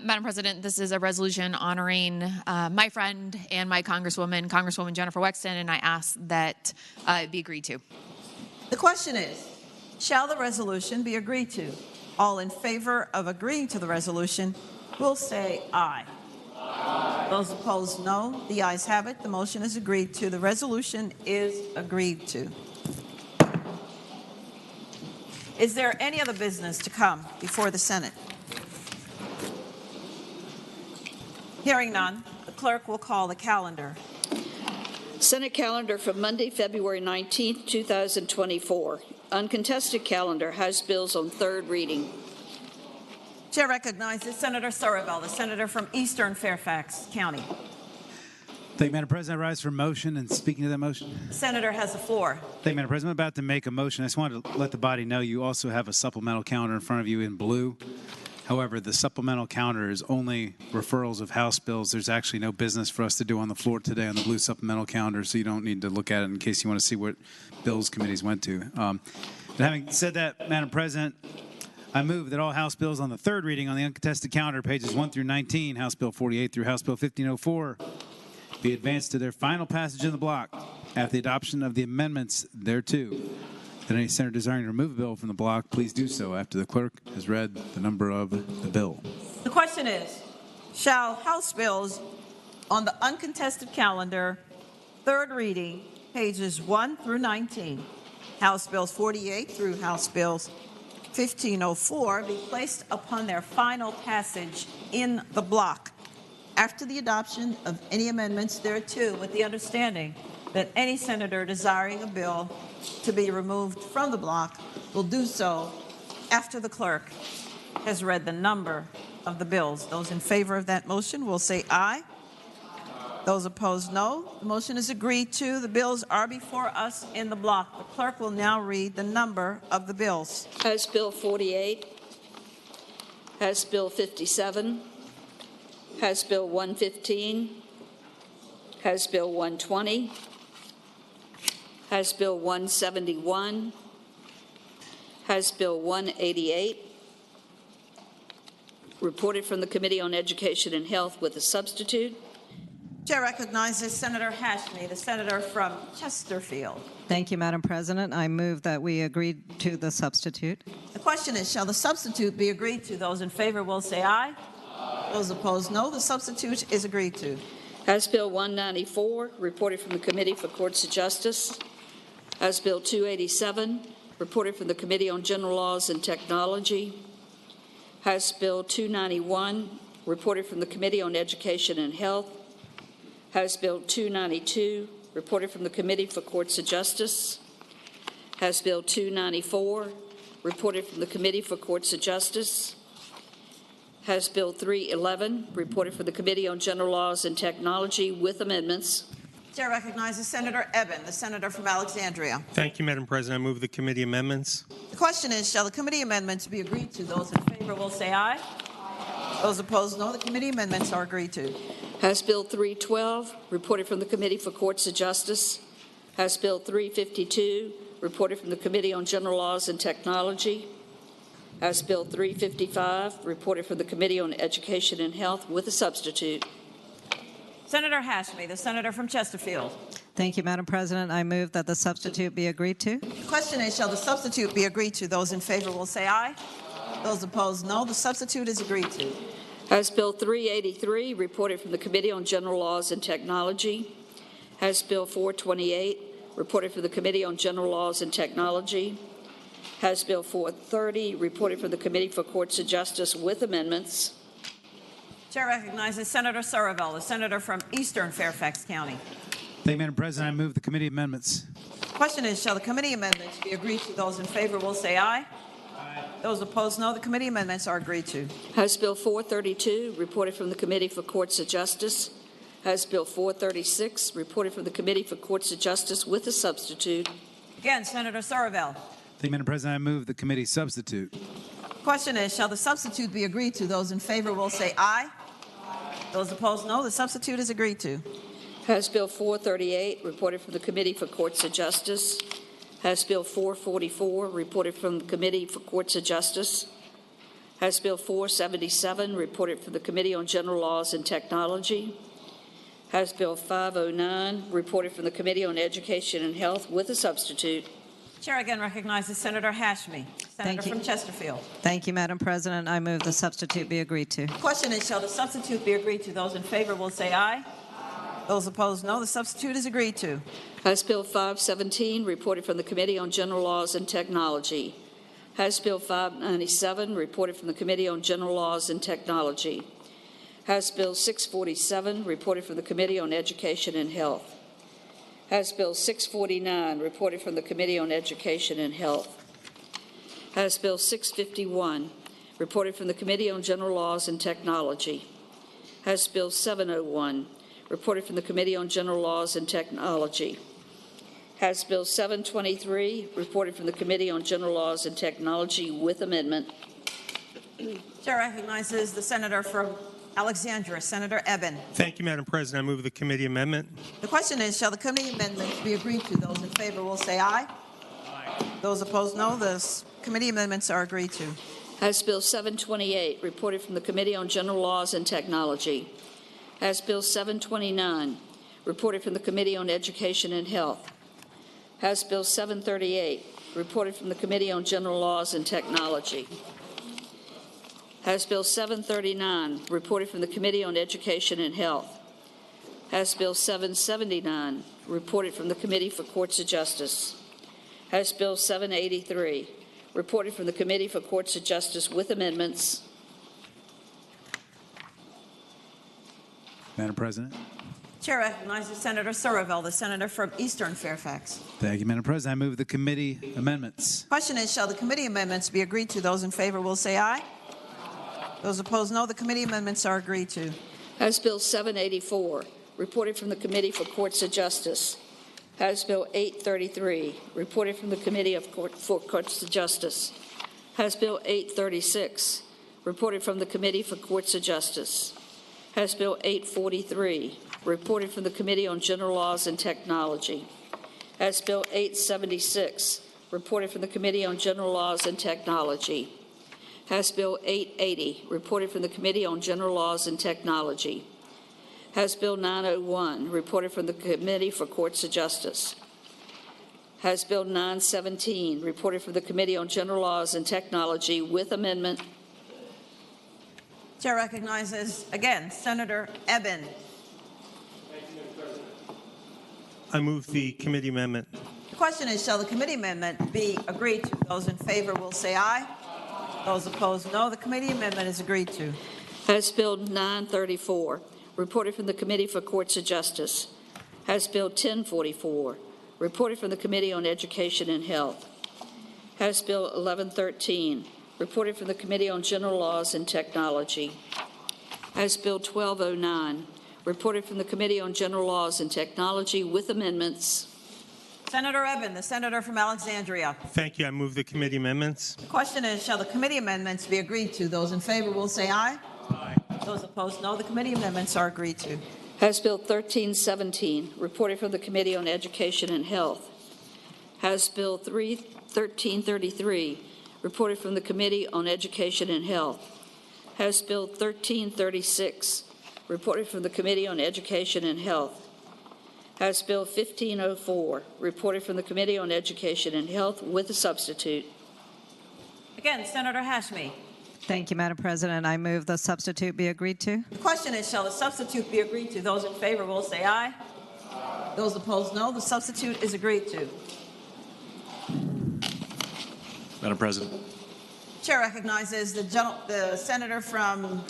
Madam President, this is a resolution honoring my friend and my Congresswoman Jennifer Wexton, and I ask that it be agreed to. The question is, shall the resolution be agreed to? All in favor of agreeing to the resolution will say aye. Aye. Those opposed, no. The ayes have it. The motion is agreed to. The resolution is agreed to. Is there any other business to come before the Senate? Hearing none, the clerk will call the calendar. Senate calendar for Monday, February 19, 2024. Uncontested calendar, House bills on third reading. Chair recognizes Senator Surrell, the senator from Eastern Fairfax County. Thank you, Madam President. I rise for motion and speaking to that motion. The senator has the floor. Thank you, Madam President. I'm about to make a motion. I just wanted to let the body know you also have a supplemental calendar in front of you in blue. However, the supplemental calendar is only referrals of House bills. There's actually no business for us to do on the floor today on the blue supplemental calendar, so you don't need to look at it in case you want to see what bills committees went to. But having said that, Madam President, I move that all House bills on the third reading on the uncontested calendar, pages 1 through 19, House Bill 48 through House Bill 1504, be advanced to their final passage in the block after the adoption of the amendments thereto. That any senator desiring to remove a bill from the block, please do so after the clerk has read the number of the bill. The question is, shall House bills on the uncontested calendar, third reading, pages 1 through 19, House Bills 48 through House Bills 1504, be placed upon their final passage in the block after the adoption of any amendments thereto, with the understanding that any senator desiring a bill to be removed from the block will do so after the clerk has read the number of the bills. Those in favor of that motion will say aye. Those opposed, no. The motion is agreed to. The bills are before us in the block. The clerk will now read the number of the bills. House Bill 48, House Bill 57, House Bill 115, House Bill 120, House Bill 171, House Bill 188, reported from the Committee on Education and Health with a substitute. Chair recognizes Senator Hashmi, the senator from Chesterfield. Thank you, Madam President. I move that we agree to the substitute. The question is, shall the substitute be agreed to? Those in favor will say aye. Those opposed, no. The substitute is agreed to. House Bill 194, reported from the Committee for Courts of Justice. House Bill 287, reported from the Committee on General Laws and Technology. House Bill 291, reported from the Committee on Education and Health. House Bill 292, reported from the Committee for Courts of Justice. House Bill 294, reported from the Committee for Courts of Justice. House Bill 311, reported from the Committee on General Laws and Technology with amendments. Chair recognizes Senator Eben, the senator from Alexandria. Thank you, Madam President. I move the committee amendments. The question is, shall the committee amendments be agreed to? Those in favor will say aye. Those opposed, no. The committee amendments are agreed to. House Bill 312, reported from the Committee for Courts of Justice. House Bill 352, reported from the Committee on General Laws and Technology. House Bill 355, reported from the Committee on Education and Health with a substitute. Senator Hashmi, the senator from Chesterfield. Thank you, Madam President. I move that the substitute be agreed to. The question is, shall the substitute be agreed to? Those in favor will say aye. Those opposed, no. The substitute is agreed to. House Bill 383, reported from the Committee on General Laws and Technology. House Bill 428, reported from the Committee on General Laws and Technology. House Bill 430, reported from the Committee for Courts of Justice with amendments. Chair recognizes Senator Surville, the senator from Eastern Fairfax County. Thank you, Madam President. I move the committee amendments. Question is, shall the committee amendments be agreed to? Those in favor will say aye. Aye. Those opposed, no. The committee amendments are agreed to. House Bill 432, reported from the Committee for Courts of Justice. House Bill 436, reported from the Committee for Courts of Justice with a substitute. Again, Senator Surville. Thank you, Madam President. I move the committee substitute. Question is, shall the substitute be agreed to? Those in favor will say aye. Those opposed, no. The substitute is agreed to. House Bill 438, reported from the Committee for Courts of Justice. House Bill 444, reported from the Committee for Courts of Justice. House Bill 477, reported from the Committee on General Laws and Technology. House Bill 509, reported from the Committee on Education and Health with a substitute. Chair again recognizes Senator Hashmi, senator from Chesterfield. Thank you, Madam President. I move the substitute be agreed to. Question is, shall the substitute be agreed to? Those in favor will say aye. Those opposed, no. The substitute is agreed to. House Bill 517, reported from the Committee on General Laws and Technology. House Bill 597, reported from the Committee on General Laws and Technology. House Bill 647, reported from the Committee on Education and Health. House Bill 649, reported from the Committee on Education and Health. House Bill 651, reported from the Committee on General Laws and Technology. House Bill 701, reported from the Committee on General Laws and Technology. House Bill 723, reported from the Committee on General Laws and Technology with amendment. Chair recognizes the senator from Alexandria, Senator Eben. Thank you, Madam President. I move the committee amendment. The question is, shall the committee amendments be agreed to? Those in favor will say aye. Aye. Those opposed, no. The committee amendments are agreed to. House Bill 728, reported from the Committee on General Laws and Technology. House Bill 729, reported from the Committee on Education and Health. House Bill 738, reported from the Committee on General Laws and Technology. House Bill 739, reported from the Committee on Education and Health. House Bill 779, reported from the Committee for Courts of Justice. House Bill 783, reported from the Committee for Courts of Justice with amendments. Madam President. Chair recognizes Senator Surville, the senator from Eastern Fairfax. Thank you, Madam President. I move the committee amendments. Question is, shall the committee amendments be agreed to? Those in favor will say aye. Those opposed, no. The committee amendments are agreed to. House Bill 784, reported from the Committee for Courts of Justice. House Bill 833, reported from the Committee for Courts of Justice. House Bill 836, reported from the Committee for Courts of Justice. House Bill 843, reported from the Committee on General Laws and Technology. House Bill 876, reported from the Committee on General Laws and Technology. House Bill 880, reported from the Committee on General Laws and Technology. House Bill 901, reported from the Committee for Courts of Justice. House Bill 917, reported from the Committee on General Laws and Technology with amendment. Chair recognizes, again, Senator Eben. I move the committee amendment. The question is, shall the committee amendment be agreed to? Those in favor will say aye. Those opposed, no. The committee amendment is agreed to. House Bill 934, reported from the Committee for Courts of Justice. House Bill 1044, reported from the Committee on Education and Health. House Bill 1113, reported from the Committee on General Laws and Technology. House Bill 1209, reported from the Committee on General Laws and Technology with amendments. Senator Eben, the senator from Alexandria. Thank you. I move the committee amendments. The question is, shall the committee amendments be agreed to? Those in favor will say aye. Aye. Those opposed, no. The committee amendments are agreed to. House Bill 1317, reported from the Committee on Education and Health. House Bill 1333, reported from the Committee on Education and Health. House Bill 1336, reported from the Committee on Education and Health. House Bill 1504, reported from the Committee on Education and Health with a substitute. Again, Senator Hashmi. Thank you, Madam President. I move the substitute be agreed to. The question is, shall the substitute be agreed to? Those in favor will say aye. Those opposed, no. The substitute is agreed to. Madam President. Chair recognizes the senator from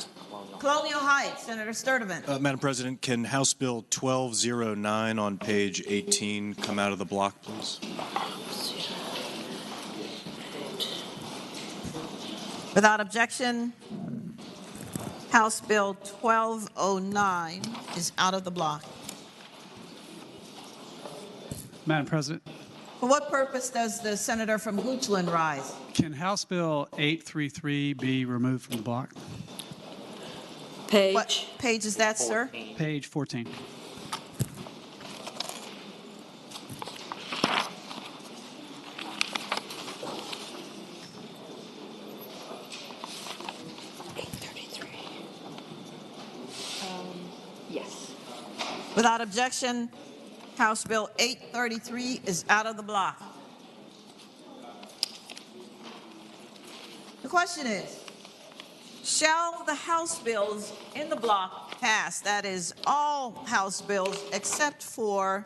Colonial Heights, Senator Sturdivant. Madam President, can House Bill 1209 on page 18 come out of the block, please? Without objection, House Bill 1209 is out of the block. Madam President. For what purpose does the senator from Goochland rise? Can House Bill 833 be removed from the block? Page. What page is that, 14. Sir? Page 14. Yes. Without objection, House Bill 833 is out of the block. The question is, shall the House bills in the block pass? That is, all House bills except for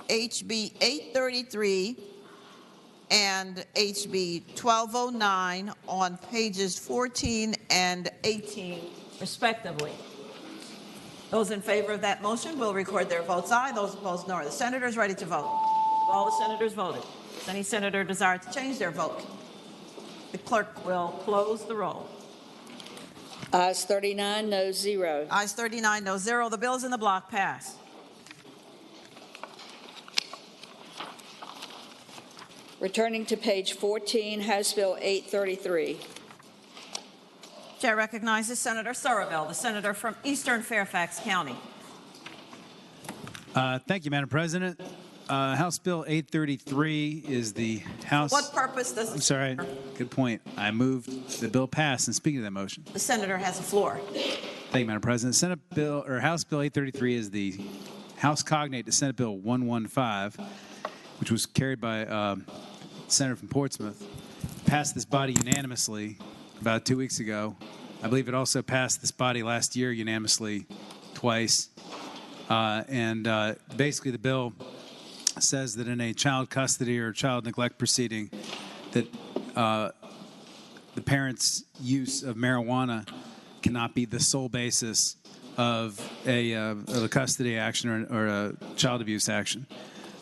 HB 833 and HB 1209 on pages 14 and 18, respectively. Those in favor of that motion will record their votes aye. Those opposed, no. Are the senators ready to vote? All the senators voted. Does any senator desire to change their vote? The clerk will close the roll. Ayes 39, no 0. Ayes 39, no 0. The bills in the block pass. Returning to page 14, House Bill 833. Chair recognizes Senator Surreville, the senator from Eastern Fairfax County. Thank you, Madam President. House Bill 833 is the House. What purpose does I'm sorry. Good point. I moved the bill pass. And speaking of that motion, the senator has the floor? Thank you, Madam President. House Bill 833 is the House cognate to Senate Bill 115, which was carried by Senator from Portsmouth. Passed this body unanimously about 2 weeks ago. I believe it also passed this body last year unanimously twice. Basically the bill says that in a child custody or child neglect proceeding that the parent's use of marijuana cannot be the sole basis of a custody action or a child abuse action.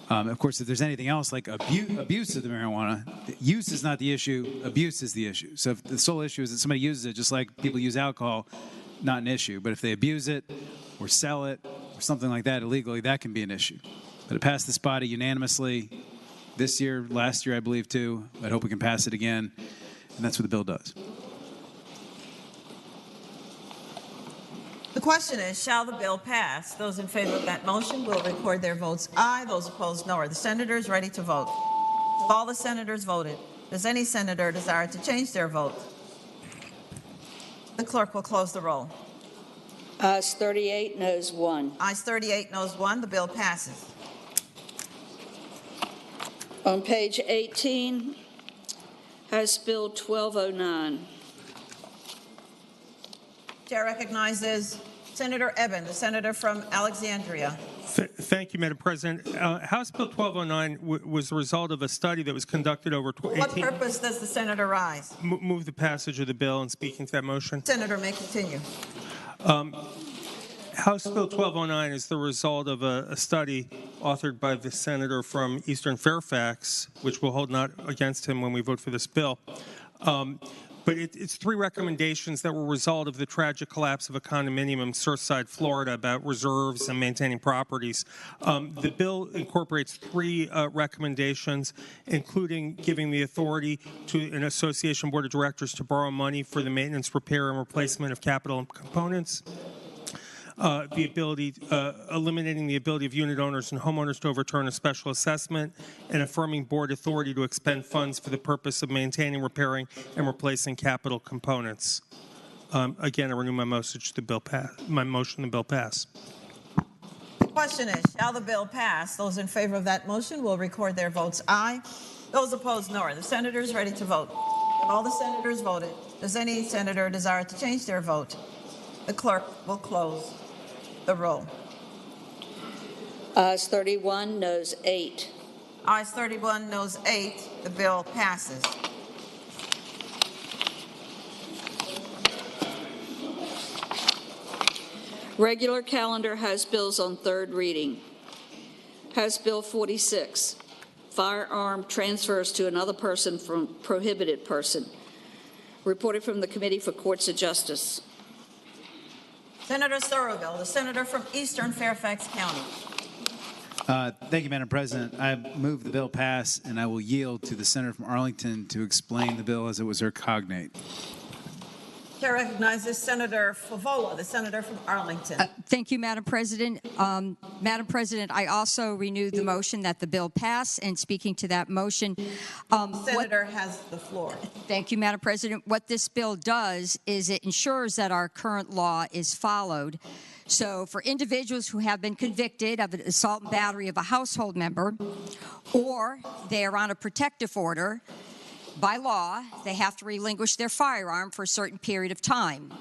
Of course, if there's anything else like abuse of the marijuana, use is not the issue, abuse is the issue. So if the sole issue is that somebody uses it, just like people use alcohol, not an issue. But if they abuse it or sell it or something like that illegally, that can be an issue. But it passed this body unanimously this year, last year, I believe, too. I hope we can pass it again. And that's what the bill does. The question is, shall the bill pass? Those in favor of that motion will record their votes aye. Those opposed, no. Are the senators ready to vote? All the senators voted. Does any senator desire to change their vote? The clerk will close the roll. Ayes 38, noes 1. Ayes 38, noes 1. The bill passes. On page 18, House Bill 1209. Chair recognizes Senator Eben, the senator from Alexandria. Thank you, Madam President. House Bill 1209 was the result of a study that was conducted over 18. What purpose does the senator rise? Move the passage of the bill and speaking to that motion. Senator may continue. House Bill 1209 is the result of a study authored by the senator from Eastern Fairfax, which we'll hold not against him when we vote for this bill. But it's three recommendations that were a result of the tragic collapse of a condominium in Surfside, Florida, about reserves and maintaining properties. The bill incorporates three recommendations, including giving the authority to an association board of directors to borrow money for the maintenance, repair, and replacement of capital components. The ability, eliminating the ability of unit owners and homeowners to overturn a special assessment, and affirming board authority to expend funds for the purpose of maintaining, repairing, and replacing capital components. Again, I renew my motion the bill pass. The question is, shall the bill pass? Those in favor of that motion will record their votes aye. Those opposed, no. Are the senators ready to vote? All the senators voted. Does any senator desire to change their vote? The clerk will close the roll. Ayes 31, noes 8. Ayes 31, noes 8. The bill passes. Regular calendar House bills on third reading. House Bill 46, firearm transfers to another person from prohibited person. Reported from the Committee for Courts of Justice. Senator Soroville, the senator from Eastern Fairfax County. Thank you, Madam President. I move the bill pass, and I will yield to the senator from Arlington to explain the bill as it was her cognate. Chair recognizes Senator Favola, the senator from Arlington. Thank you, Madam President. Madam President, I also renewed the motion that the bill pass, and speaking to that motion. The senator has the floor. Thank you, Madam President. What this bill does is it ensures that our current law is followed. So for individuals who have been convicted of an assault and battery of a household member, or they are on a protective order, by law, they have to relinquish their firearm for a certain period of time.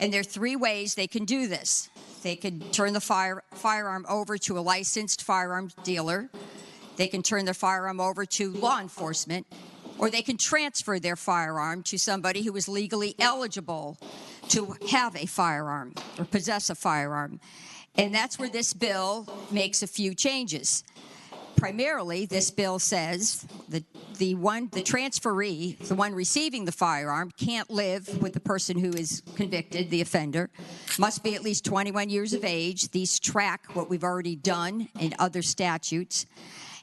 And there are three ways they can do this. They can turn the firearm over to a licensed firearms dealer. They can turn their firearm over to law enforcement, or they can transfer their firearm to somebody who is legally eligible to have a firearm or possess a firearm. And that's where this bill makes a few changes. Primarily, this bill says that the transferee, the one receiving the firearm, can't live with the person who is convicted, the offender, must be at least 21 years of age. These track what we've already done in other statutes.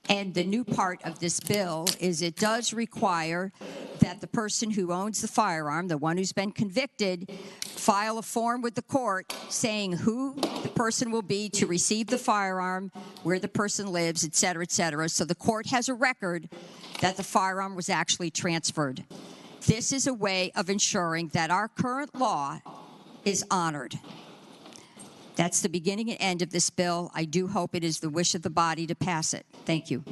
And the new part of this bill is it does require that the person who owns the firearm, the one who's been convicted, file a form with the court saying who the person will be to receive the firearm, where the person lives, et cetera, so the court has a record that the firearm was actually transferred. This is a way of ensuring that our current law is honored. That's the beginning and end of this bill. I do hope it is the wish of the body to pass it. Thank you.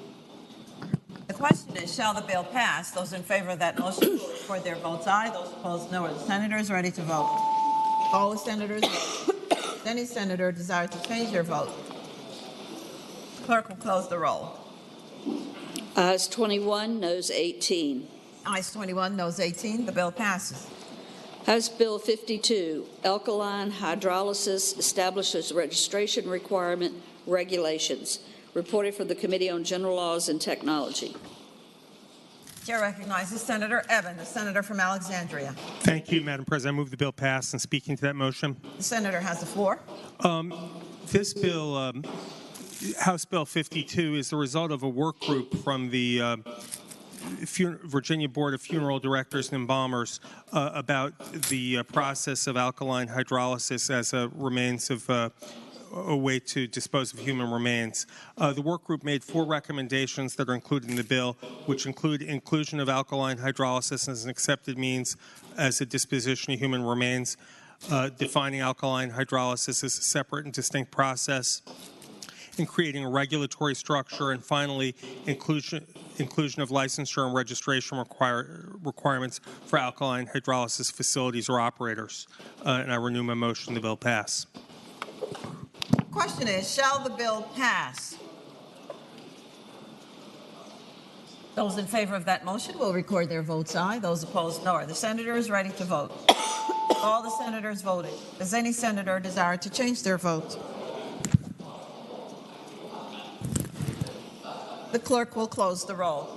The question is, shall the bill pass? Those in favor of that motion will record their votes aye. Those opposed, no. Are the senators ready to vote? All the senators vote. Does any senator desire to change their vote? The clerk will close the roll. Ayes 21, noes 18. Ayes 21, noes 18. The bill passes. House Bill 52, alkaline hydrolysis establishes registration requirement regulations. Reported from the Committee on General Laws and Technology. Chair recognizes Senator Evans, the senator from Alexandria. Thank you, Madam President. I move the bill pass, and speaking to that motion. The senator has the floor. This bill, House Bill 52, is the result of a work group from the Virginia Board of Funeral Directors and Embalmers about the process of alkaline hydrolysis as a remains of a way to dispose of human remains. The work group made 4 recommendations that are included in the bill, which include inclusion of alkaline hydrolysis as an accepted means as a disposition of human remains, defining alkaline hydrolysis as a separate and distinct process, and creating a regulatory structure, and finally, inclusion of licensure and registration requirements for alkaline hydrolysis facilities or operators. And I renew my motion the bill pass. Question is, shall the bill pass? Those in favor of that motion will record their votes aye. Those opposed, no. Are the senators ready to vote? All the senators voted. Does any senator desire to change their vote? The clerk will close the roll.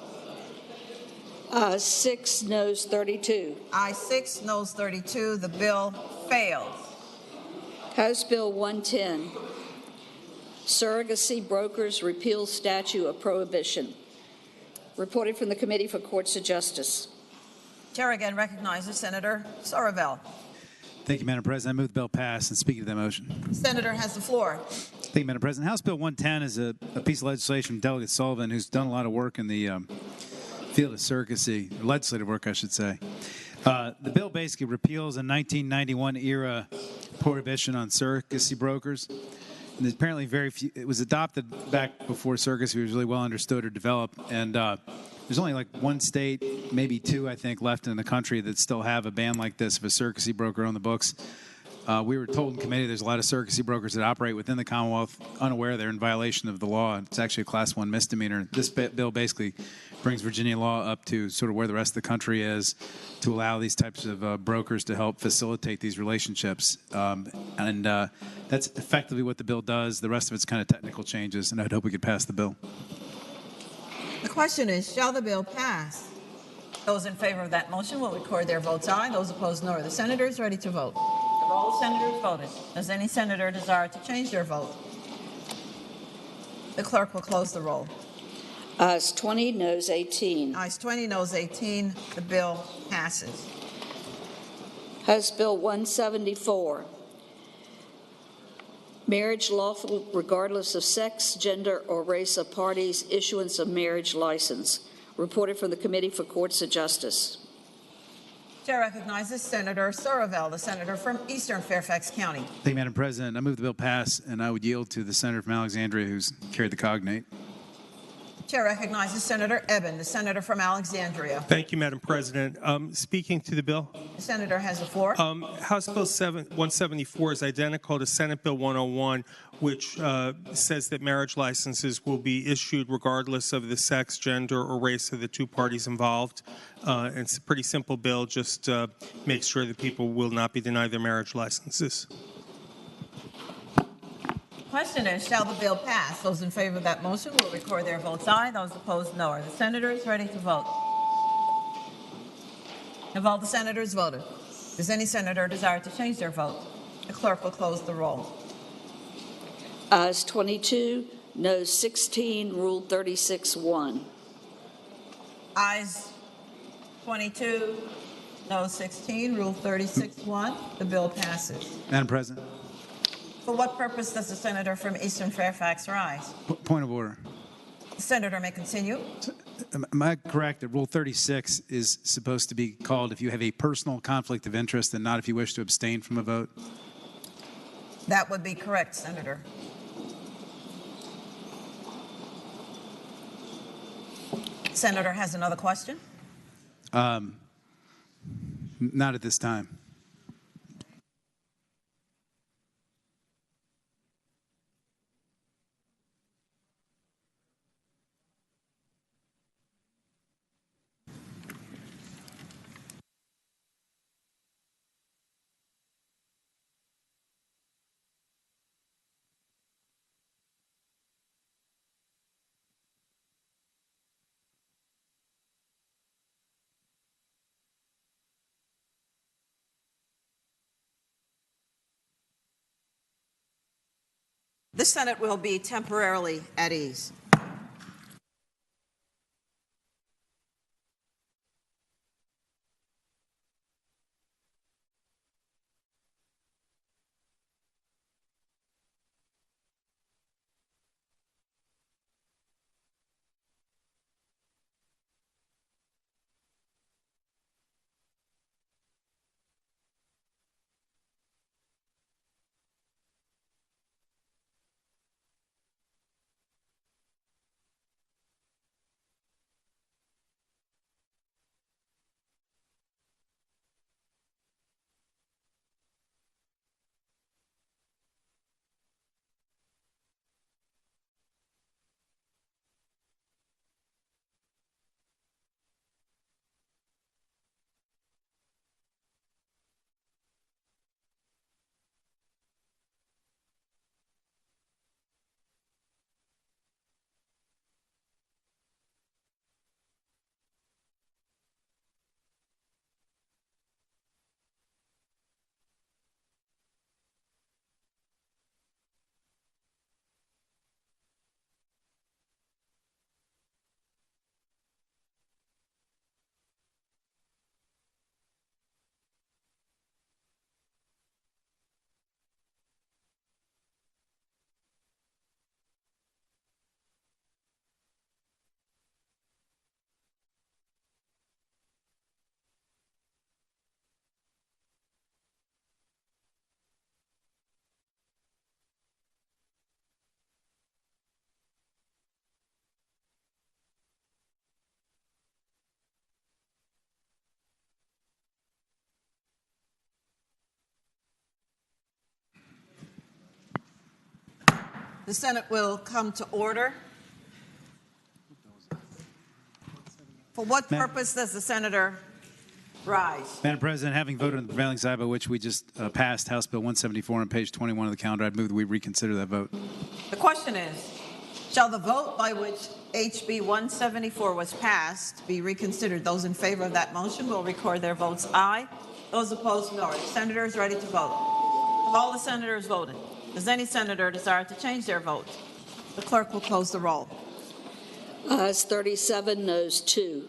6, noes 32. Aye 6, noes 32. The bill fails. House Bill 110, surrogacy brokers repeal statute of prohibition. Reported from the Committee for Courts of Justice. Chair again recognizes Senator Soroville. Thank you, Madam President. I move the bill pass, and speaking to that motion. The senator has the floor. Thank you, Madam President. House Bill 110 is a piece of legislation from Delegate Sullivan, who's done a lot of work in the field of surrogacy, legislative work, I should say. The bill basically repeals a 1991 era prohibition on surrogacy brokers. And there's apparently very few. It was adopted back before surrogacy was really well understood or developed, and there's only like one state, maybe two, I think, left in the country that still have a ban like this if a circusy broker on the books. We were told in committee there's a lot of circusy brokers that operate within the Commonwealth unaware they're in violation of the law. It's actually a Class 1 misdemeanor. This bill basically brings Virginia law up to sort of where the rest of the country is to allow these types of brokers to help facilitate these relationships. That's effectively what the bill does. The rest of it's kind of technical changes, and I'd hope we could pass the bill. The question is, shall the bill pass? Those in favor of that motion will record their votes aye. Those opposed, no. Are the senators ready to vote? Have all the senators voted? Does any senator desire to change their vote? The clerk will close the roll. Ayes 20, noes 18. Ayes 20, noes 18. The bill passes. House Bill 174, marriage lawful regardless of sex, gender, or race of parties, issuance of marriage license. Reported from the Committee for Courts of Justice. Chair recognizes Senator Sorovel, the senator from Eastern Fairfax County. Thank you, Madam President. I move the bill pass, and I would yield to the senator from Alexandria who's carried the cognate. Chair recognizes Senator Eben, the senator from Alexandria. Thank you, Madam President. Speaking to the bill. The senator has the floor. House Bill 174 is identical to Senate Bill 101, which says that marriage licenses will be issued regardless of the sex, gender, or race of the two parties involved. It's a pretty simple bill, just makes sure that people will not be denied their marriage licenses. Question is, shall the bill pass? Those in favor of that motion will record their votes aye. Those opposed, no. Are the senators ready to vote? Have all the senators voted? Does any senator desire to change their vote? The clerk will close the roll. Ayes 22, noes 16, Rule 36-1. Ayes 22, no 16, Rule 36-1. The bill passes. Madam President. For what purpose does the senator from Eastern Fairfax rise? Point of order. The senator may continue. Am I correct that Rule 36 is supposed to be called if you have a personal conflict of interest and not if you wish to abstain from a vote? That would be correct, Senator. Senator has another question. Not at this time. The Senate will be temporarily at ease. The Senate will come to order. For what purpose does the senator rise? Madam President, having voted on the prevailing side by which we just passed House Bill 174 on page 21 of the calendar, I'd move that we reconsider that vote. The question is, shall the vote by which HB 174 was passed be reconsidered? Those in favor of that motion will record their votes aye. Those opposed, no. Are the senators ready to vote? Have all the senators voted? Does any senator desire to change their vote? The clerk will close the roll. Ayes 37, noes 2.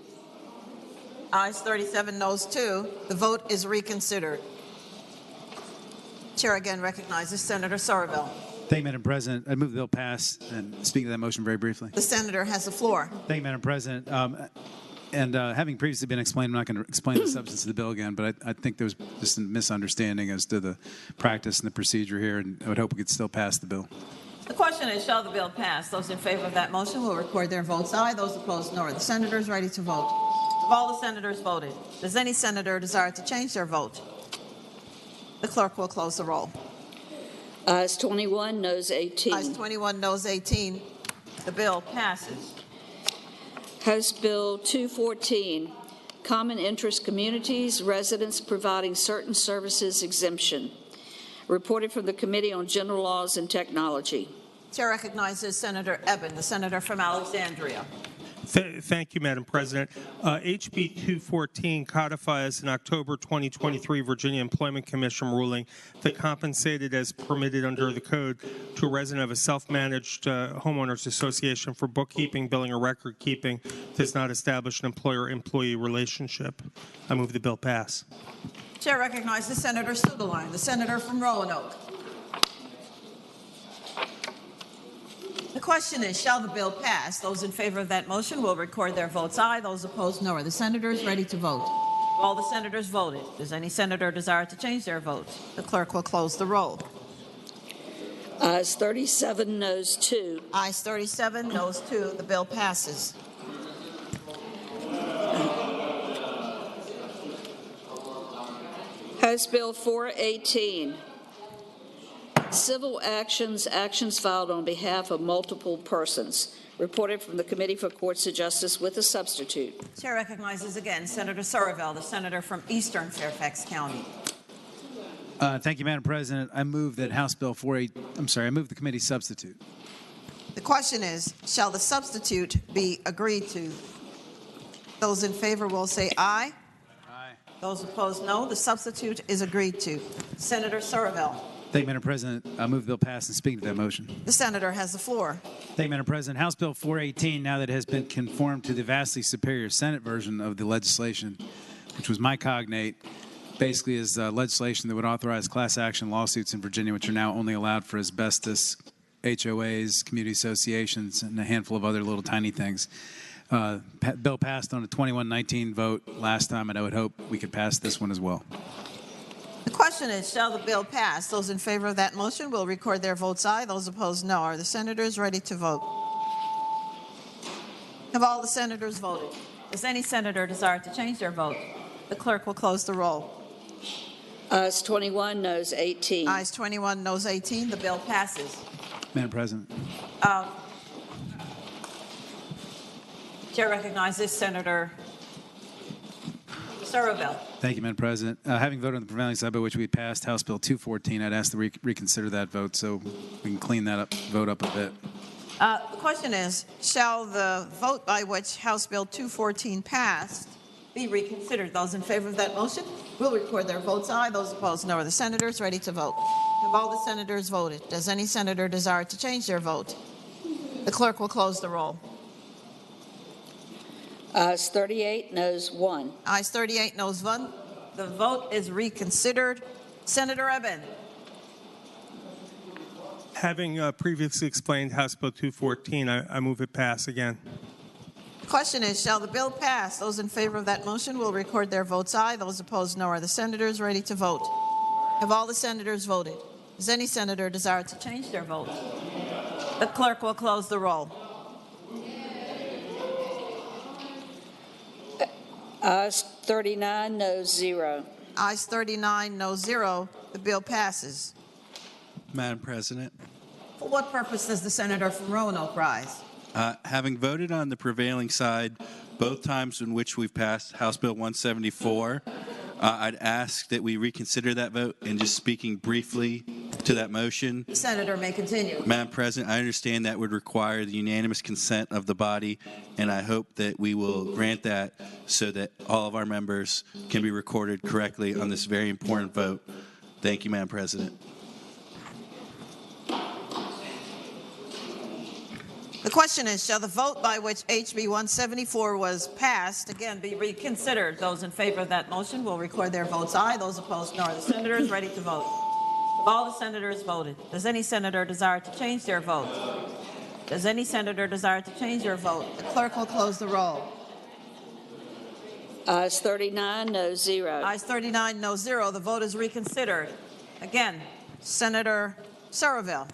Ayes 37, noes 2. The vote is reconsidered. Chair again recognizes Senator Somerville. Thank you, Madam President. I move the bill pass and speak to that motion very briefly. The senator has the floor. Thank you, Madam President. Having previously been explained, I'm not going to explain the substance of the bill again, but I think there was just a misunderstanding as to the practice and the procedure here, and I would hope we could still pass the bill. The question is, shall the bill pass? Those in favor of that motion will record their votes aye. Those opposed, no. Are the senators ready to vote? Have all the senators voted? Does any senator desire to change their vote? The clerk will close the roll. Ayes 21, noes 18. Ayes 21, noes 18. The bill passes. House Bill 214, Common Interest Communities, Residents Providing Certain Services Exemption. Reported from the Committee on General Laws and Technology. Chair recognizes Senator Eben, the senator from Alexandria. Thank you, Madam President. HB 214 codifies an October 2023 Virginia Employment Commission ruling that compensated as permitted under the code to a resident of a self-managed homeowners association for bookkeeping, billing, or record keeping does not establish an employer-employee relationship. I move the bill pass. Chair recognizes Senator Sugaline, the senator from Roanoke. The question is, shall the bill pass? Those in favor of that motion will record their votes aye. Those opposed, no. Are the senators ready to vote? All the senators voted. Does any senator desire to change their vote? The clerk will close the roll. Ayes 37, noes 2. Ayes 37, noes 2. The bill passes. House Bill 418, Civil Actions, Actions Filed on Behalf of Multiple Persons. Reported from the Committee for Courts of Justice with a substitute. Chair recognizes again Senator Somerville, the senator from Eastern Fairfax County. Thank you, Madam President. I move that House Bill 418, I move the committee substitute. The question is, shall the substitute be agreed to? Those in favor will say aye. Aye. Those opposed, no. The substitute is agreed to. Senator Somerville. Thank you, Madam President. I move the bill pass and speak to that motion. The senator has the floor. Thank you, Madam President. House Bill 418, now that it has been conformed to the vastly superior Senate version of the legislation, which was my cognate, basically is legislation that would authorize class action lawsuits in Virginia, which are now only allowed for asbestos, HOAs, community associations, and a handful of other little tiny things. Bill passed on a 21-19 vote last time, and I would hope we could pass this one as well. The question is, shall the bill pass? Those in favor of that motion will record their votes aye. Those opposed, no. Are the senators ready to vote? Have all the senators voted? Does any senator desire to change their vote? The clerk will close the roll. Ayes 21, noes 18. Ayes 21, noes 18. The bill passes. Madam President. Chair recognizes Senator Somerville. Thank you, Madam President. Having voted on the prevailing side by which we passed House Bill 214, I'd ask to reconsider that vote so we can clean that vote up a bit. The question is, shall the vote by which House Bill 214 passed be reconsidered? Those in favor of that motion will record their votes aye. Those opposed, no. Are the senators ready to vote? Have all the senators voted? Does any senator desire to change their vote? The clerk will close the roll. Ayes 38, noes 1. Ayes 38, noes 1. The vote is reconsidered. Senator Eben. Having previously explained House Bill 214, I move it pass again. The question is, shall the bill pass? Those in favor of that motion will record their votes aye. Those opposed, no. Are the senators ready to vote? Have all the senators voted? Does any senator desire to change their vote? The clerk will close the roll. Ayes 39, noes 0. Ayes 39, no 0. The bill passes. Madam President. For what purpose does the senator from Roanoke rise? Having voted on the prevailing side both times in which we've passed House Bill 174, I'd ask that we reconsider that vote. And just speaking briefly to that motion, The senator may continue. Madam President, I understand that would require the unanimous consent of the body, and I hope that we will grant that so that all of our members can be recorded correctly on this very important vote. Thank you, Madam President. The question is, shall the vote by which HB 174 was passed, again, be reconsidered? Those in favor of that motion will record their votes aye. Those opposed, no. Are the senators ready to vote? Have all the senators voted? Does any senator desire to change their vote? Does any senator desire to change their vote? The clerk will close the roll. Ayes 39, no 0. Ayes 39, no 0. The vote is reconsidered. Again, Senator Surville.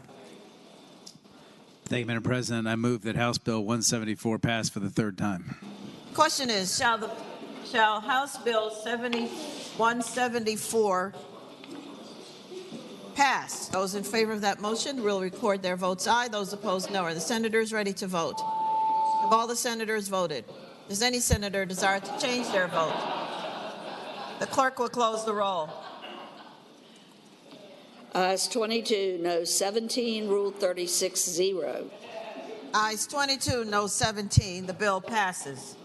Thank you, Madam President. I move that House Bill 174 pass for the third time. Question is, shall House Bill 174 pass? Those in favor of that motion will record their votes aye. Those opposed, no. Are the senators ready to vote? Have all the senators voted? Does any senator desire to change their vote? The clerk will close the roll. Ayes 22, no 17, Rule 36-0. Ayes 22, no 17. The bill passes.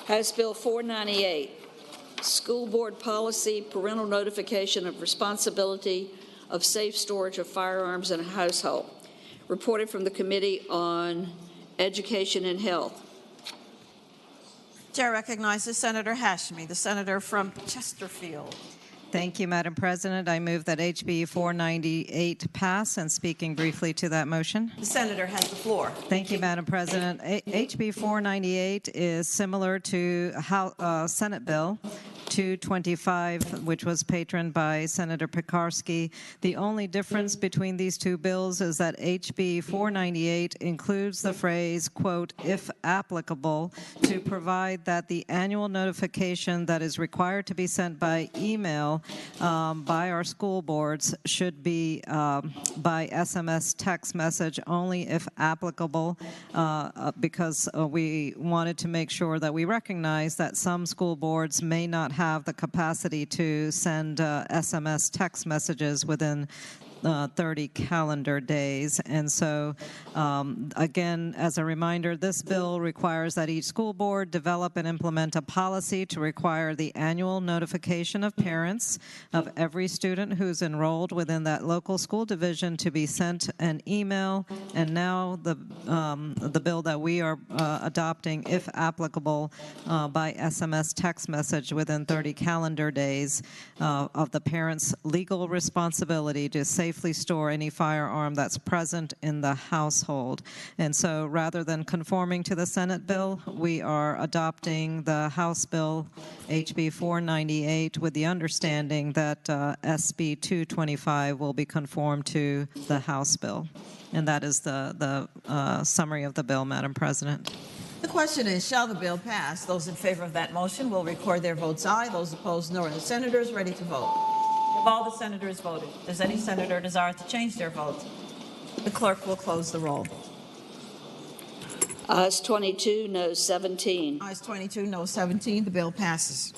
House Bill 498, School Board Policy, Parental Notification of Responsibility of Safe Storage of Firearms in a Household. Reported from the Committee on Education and Health. Chair recognizes Senator Hashmi, the senator from Chesterfield. Thank you, Madam President. I move that HB 498 pass, and speaking briefly to that motion. The senator has the floor. Thank you, Madam President. HB 498 is similar to Senate Bill 225, which was patroned by Senator Pekarsky. The only difference between these two bills is that HB 498 includes the phrase, quote, if applicable, to provide that the annual notification that is required to be sent by email by our school boards should be by SMS text message only if applicable, because we wanted to make sure that we recognize that some school boards may not have the capacity to send SMS text messages within 30 calendar days. And so, again, as a reminder, this bill requires that each school board develop and implement a policy to require the annual notification of parents of every student who's enrolled within that local school division to be sent an email. And now the bill that we are adopting, if applicable, by SMS text message within 30 calendar days of the parent's legal responsibility to safely store any firearm that's present in the household. And so rather than conforming to the Senate bill, we are adopting the House Bill HB 498 with the understanding that SB 225 will be conformed to the House bill. And that is the summary of the bill, Madam President. The question is, shall the bill pass? Those in favor of that motion will record their votes aye. Those opposed, no. Are the senators ready to vote? Have all the senators voted? Does any senator desire to change their vote? The clerk will close the roll. Ayes 22, no 17. Ayes 22, no 17. The bill passes.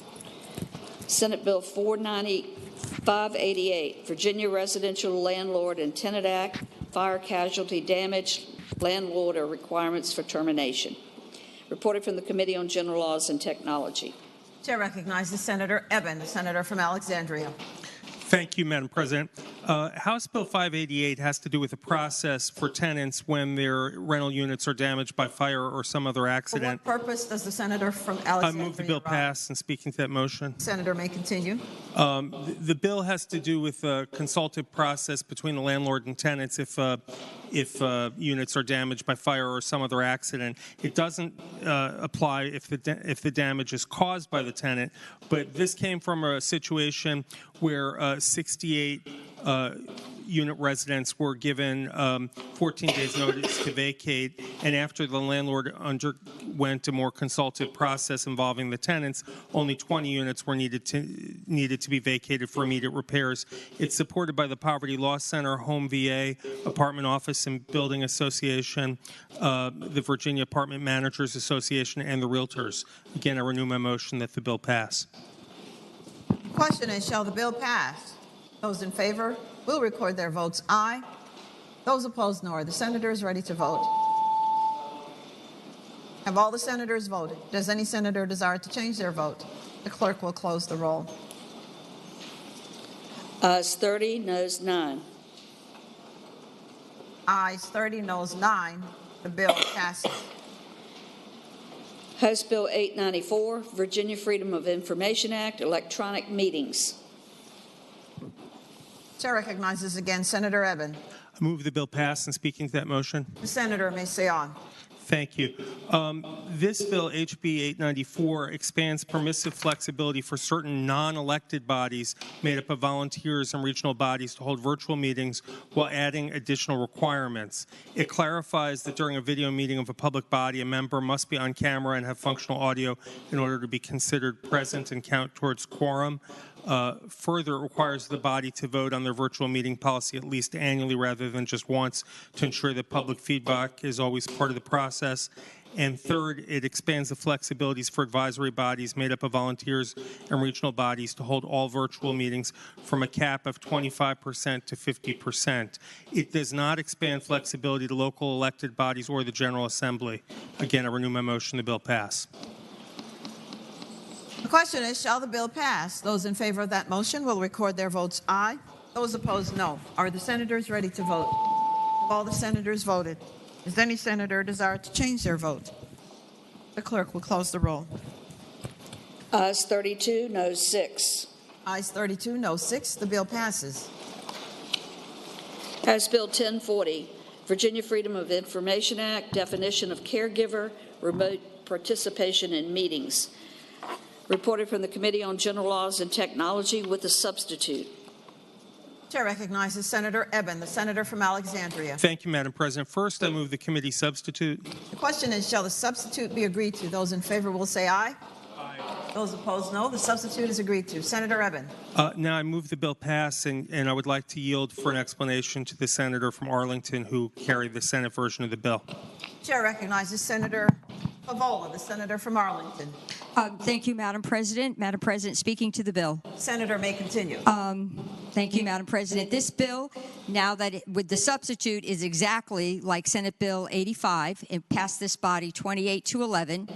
Senate Bill 588, Virginia Residential Landlord and Tenant Act, Fire Casualty Damage, Landlord Requirements for Termination. Reported from the Committee on General Laws and Technology. Chair recognizes Senator Eben, the senator from Alexandria. Thank you, Madam President. House Bill 588 has to do with the process for tenants when their rental units are damaged by fire or some other accident. For what purpose does the senator from Alexandria I move the bill pass, and speaking to that motion. Senator may continue. The bill has to do with a consultative process between the landlord and tenants if units are damaged by fire or some other accident. It doesn't apply if the damage is caused by the tenant, but this came from a situation where 68 unit residents were given 14 days notice to vacate, and after the landlord underwent a more consultative process involving the tenants, only 20 units were needed to be vacated for immediate repairs. It's supported by the Poverty Law Center, Home VA, Apartment Office and Building Association, the Virginia Apartment Managers Association, and the Realtors. Again, I renew my motion that the bill pass. The question is, shall the bill pass? Those in favor will record their votes aye. Those opposed, no. Are the senators ready to vote? Have all the senators voted? Does any senator desire to change their vote? The clerk will close the roll. Ayes 30, noes 9. Ayes 30, noes 9. The bill passes. House Bill 894, Virginia Freedom of Information Act, electronic meetings. Chair recognizes again Senator Eben. I move the bill pass, and speaking to that motion. The senator may say on. Thank you. This bill, HB 894, expands permissive flexibility for certain non-elected bodies made up of volunteers and regional bodies to hold virtual meetings while adding additional requirements. It clarifies that during a video meeting of a public body, a member must be on camera and have functional audio in order to be considered present and count towards quorum. Further, it requires the body to vote on their virtual meeting policy at least annually rather than just once to ensure that public feedback is always part of the process. And third, it expands the flexibilities for advisory bodies made up of volunteers and regional bodies to hold all virtual meetings from a cap of 25% to 50%. It does not expand flexibility to local elected bodies or the General Assembly. Again, I renew my motion the bill pass. The question is, shall the bill pass? Those in favor of that motion will record their votes aye. Those opposed, no. Are the senators ready to vote? Have all the senators voted? Does any senator desire to change their vote? The clerk will close the roll. Ayes 32, noes 6. Ayes 32, no 6. The bill passes. House Bill 1040, Virginia Freedom of Information Act, definition of caregiver, remote participation in meetings. Reported from the Committee on General Laws and Technology with a substitute. Chair recognizes Senator Eben, the senator from Alexandria. Thank you, Madam President. First, I move the committee substitute. The question is, shall the substitute be agreed to? Those in favor will say aye. Aye. Those opposed, no. The substitute is agreed to. Senator Eben. Now I move the bill pass, and I would like to yield for an explanation to the senator from Arlington who carried the Senate version of the bill. Chair recognizes Senator Favola, the senator from Arlington. Thank you, Madam President. Madam President, speaking to the bill. Senator may continue. Thank you, Madam President. This bill, now that with the substitute, is exactly like Senate Bill 85. It passed this body 28-11.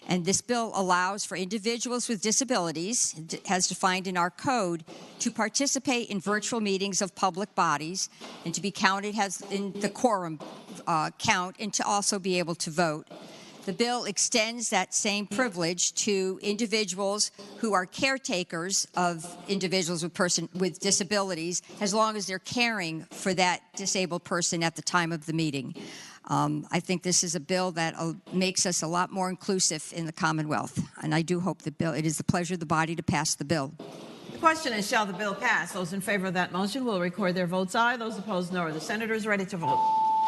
And this bill allows for individuals with disabilities, as defined in our code, to participate in virtual meetings of public bodies and to be counted as in the quorum count and to also be able to vote. The bill extends that same privilege to individuals who are caretakers of individuals with disabilities, as long as they're caring for that disabled person at the time of the meeting. I think this is a bill that makes us a lot more inclusive in the Commonwealth, and I do hope the bill. It is the pleasure of the body to pass the bill. The question is, shall the bill pass? Those in favor of that motion will record their votes aye. Those opposed, no. Are the senators ready to vote?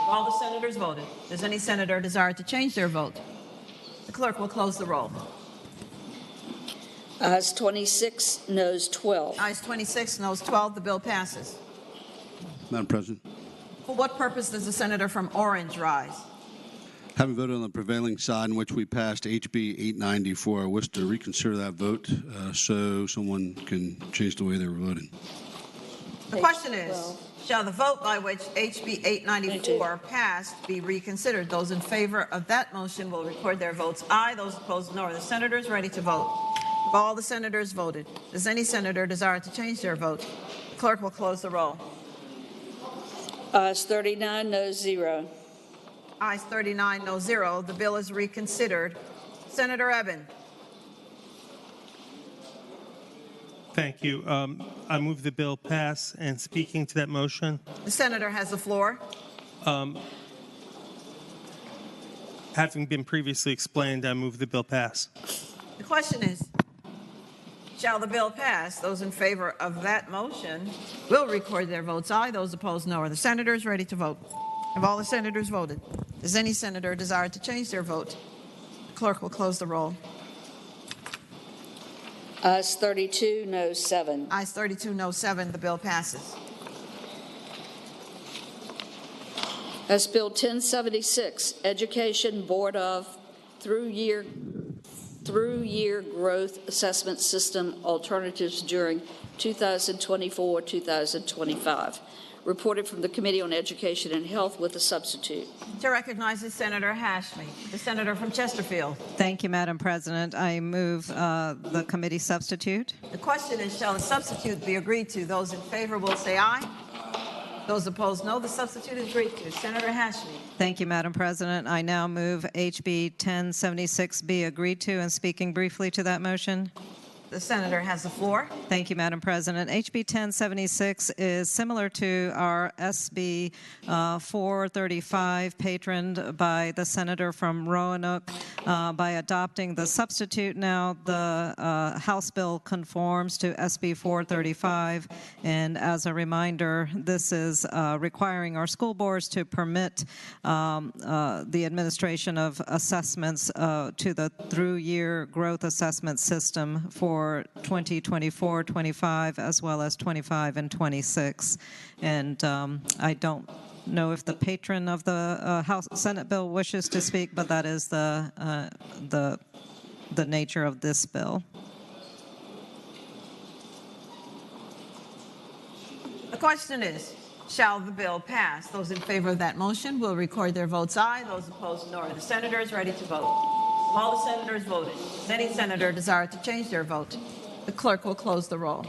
Have all the senators voted? Does any senator desire to change their vote? The clerk will close the roll. Ayes 26, noes 12. Ayes 26, noes 12. The bill passes. Madam President. For what purpose does the senator from Orange rise? Having voted on the prevailing side in which we passed HB 894, I wish to reconsider that vote so someone can change the way they were voting. The question is, shall the vote by which HB 894 passed be reconsidered? Those in favor of that motion will record their votes aye. Those opposed, no. Are the senators ready to vote? Have all the senators voted? Does any senator desire to change their vote? The clerk will close the roll. Ayes 39, noes 0. Ayes 39, no 0. The bill is reconsidered. Senator Eben. Thank you. I move the bill pass, and speaking to that motion. The senator has the floor. Having been previously explained, I move the bill pass. The question is, Shall the bill pass? Those in favor of that motion will record their votes aye. Those opposed, no. Are the senators ready to vote? Have all the senators voted? Does any senator desire to change their vote? The clerk will close the roll. Ayes 32, no 7. Ayes 32, no 7. The bill passes. House Bill 1076, Education Board of Through-Year Growth Assessment System Alternatives during 2024-2025. Reported from the Committee on Education and Health with a substitute. Chair recognizes Senator Hashmi, the senator from Chesterfield. Thank you, Madam President. I move the committee substitute. The question is, shall the substitute be agreed to? Those in favor will say aye. Those opposed, no. The substitute is agreed to. Senator Hashmi. Thank you, Madam President. I now move HB 1076 be agreed to, and speaking briefly to that motion. The senator has the floor. Thank you, Madam President. HB 1076 is similar to our SB 435, patroned by the senator from Roanoke. By adopting the substitute now, the House bill conforms to SB 435. And as a reminder, this is requiring our school boards to permit the administration of assessments to the through-year growth assessment system for 2024-25 as well as 25 and 26. And I don't know if the patron of the House Senate bill wishes to speak, but that is the nature of this bill. The question is, shall the bill pass? Those in favor of that motion will record their votes aye. Those opposed, no. Are the senators ready to vote? All the senators voted. Does any senator desire to change their vote? The clerk will close the roll.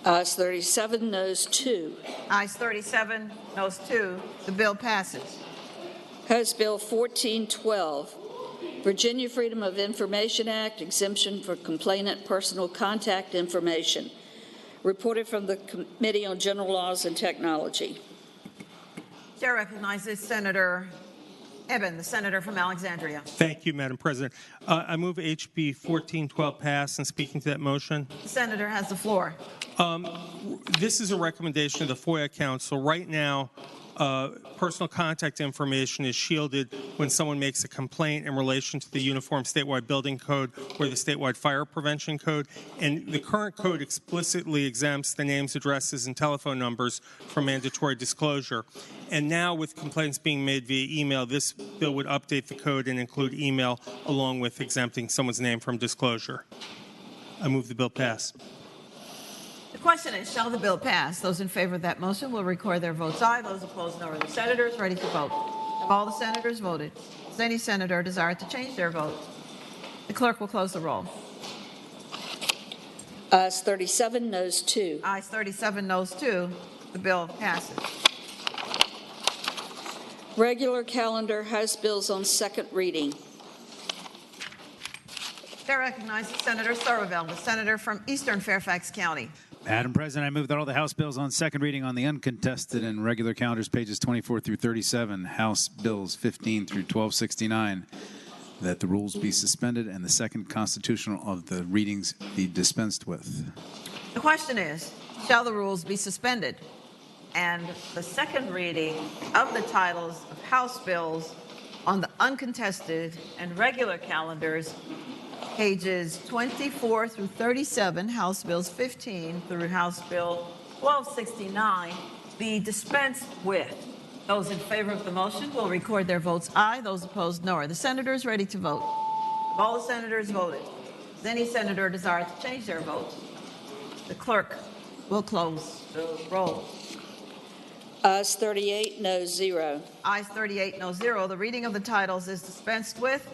Ayes 37, noes 2. Ayes 37, noes 2. The bill passes. House Bill 1412, Virginia Freedom of Information Act, exemption for complainant personal contact information. Reported from the Committee on General Laws and Technology. Chair recognizes Senator Eben, the senator from Alexandria. Thank you, Madam President. I move HB 1412 pass, and speaking to that motion. The senator has the floor. This is a recommendation of the FOIA Council. Right now, personal contact information is shielded when someone makes a complaint in relation to the Uniform Statewide Building Code or the Statewide Fire Prevention Code. And the current code explicitly exempts the names, addresses, and telephone numbers from mandatory disclosure. And now, with complaints being made via email, this bill would update the code and include email along with exempting someone's name from disclosure. I move the bill pass. The question is, shall the bill pass? Those in favor of that motion will record their votes aye. Those opposed, no. Are the senators ready to vote? Have all the senators voted? Does any senator desire to change their vote? The clerk will close the roll. Ayes 37, noes 2. Ayes 37, noes 2. The bill passes. Regular calendar House bills on second reading. Chair recognizes Senator Thurville, the senator from Eastern Fairfax County. Madam President, I move that all the House bills on second reading on the uncontested and regular calendars, pages 24 through 37, House bills 15 through 1269, that the rules be suspended and the second constitutional of the readings be dispensed with. The question is, shall the rules be suspended? And the second reading of the titles of House bills on the uncontested and regular calendars, pages 24 through 37, House Bills 15 through House Bill 1269, be dispensed with. Those in favor of the motion will record their votes aye. Those opposed, no. Are the senators ready to vote? Have all the senators voted? Does any senator desire to change their vote? The clerk will close the roll. Ayes 38, noes 0. Ayes 38, no 0. The reading of the titles is dispensed with.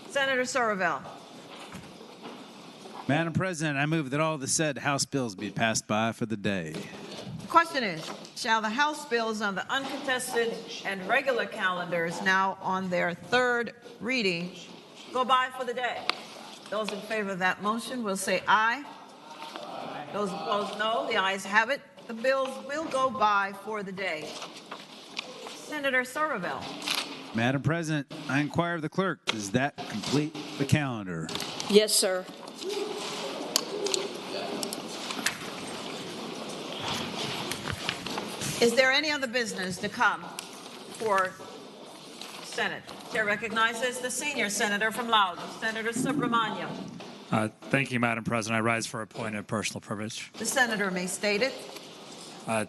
Senator Surville. Madam President, I move that all the said House bills be passed by for the day. The question is, shall the House bills on the uncontested and regular calendars now on their third reading go by for the day? Those in favor of that motion will say aye. Those opposed, no. The ayes have it. The bills will go by for the day. Senator Surville. Madam President, I inquire of the clerk, does that complete the calendar? Yes, sir. Is there any other business to come for Senate? Chair recognizes the senior senator from Loudoun, Senator Subramaniam. Thank you, Madam President. I rise for a point of personal privilege. The senator may state it.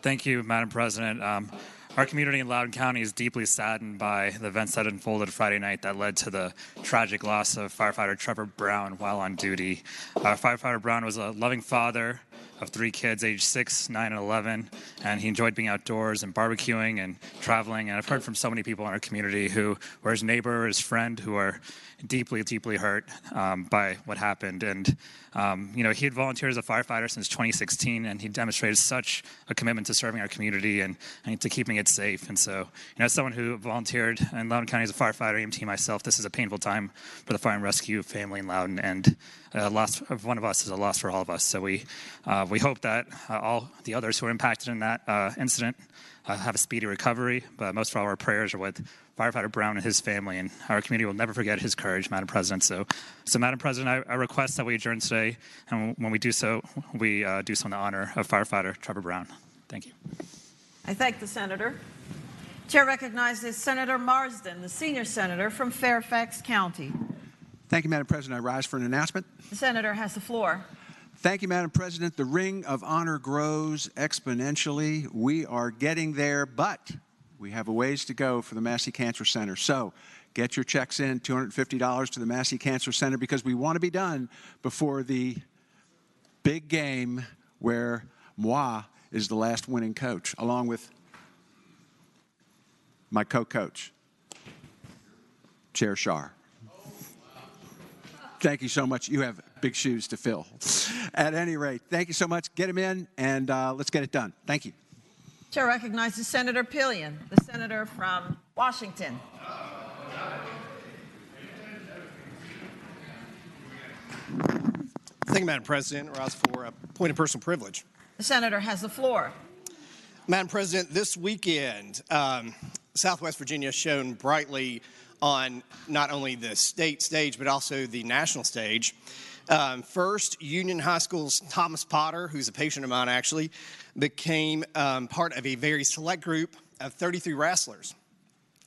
Thank you, Madam President. Our community in Loudoun County is deeply saddened by the events that unfolded Friday night that led to the tragic loss of firefighter Trevor Brown while on duty. Firefighter Brown was a loving father of 3 kids, aged 6, 9, and 11, and he enjoyed being outdoors and barbecuing and traveling. And I've heard from so many people in our community who were his neighbor, his friend, who are deeply, deeply hurt by what happened. And, he had volunteered as a firefighter since 2016, and he demonstrated such a commitment to serving our community and to keeping it safe. And so, as someone who volunteered in Loudoun County as a firefighter, EMT myself, this is a painful time for the fire and rescue family in Loudoun, and a loss of one of us is a loss for all of us. So we hope that all the others who were impacted in that incident have a speedy recovery, but most of all, our prayers are with firefighter Brown and his family, and our community will never forget his courage, Madam President. So Madam President, I request that we adjourn today, and when we do so, we do so in the honor of firefighter Trevor Brown. Thank you. I thank the senator. Chair recognizes Senator Marsden, the senior senator from Fairfax County. Thank you, Madam President. I rise for an announcement. The senator has the floor. Thank you, Madam President. The ring of honor grows exponentially. We are getting there, but we have a ways to go for the Massey Cancer Center. So get your checks in, $250 to the Massey Cancer Center, because we want to be done before the big game where moi is the last winning coach, along with my co-coach, Chair Shar. Thank you so much. You have big shoes to fill. At any rate, thank you so much. Get him in, and let's get it done. Thank you. Chair recognizes Senator Pillion, the senator from Washington. Thank you, Madam President. I rise for a point of personal privilege. The senator has the floor. Madam President, this weekend, Southwest Virginia shone brightly on not only the state stage, but also the national stage. First, Union High School's Thomas Potter, who's a patient of mine actually, became part of a very select group of 33 wrestlers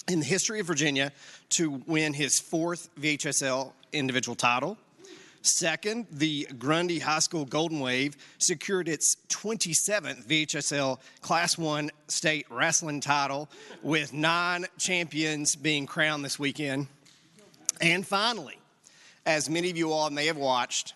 in the history of Virginia to win his 4th VHSL individual title. Second, the Grundy High School Golden Wave secured its 27th VHSL Class 1 state wrestling title, with 9 champions being crowned this weekend. And finally, as many of you all may have watched,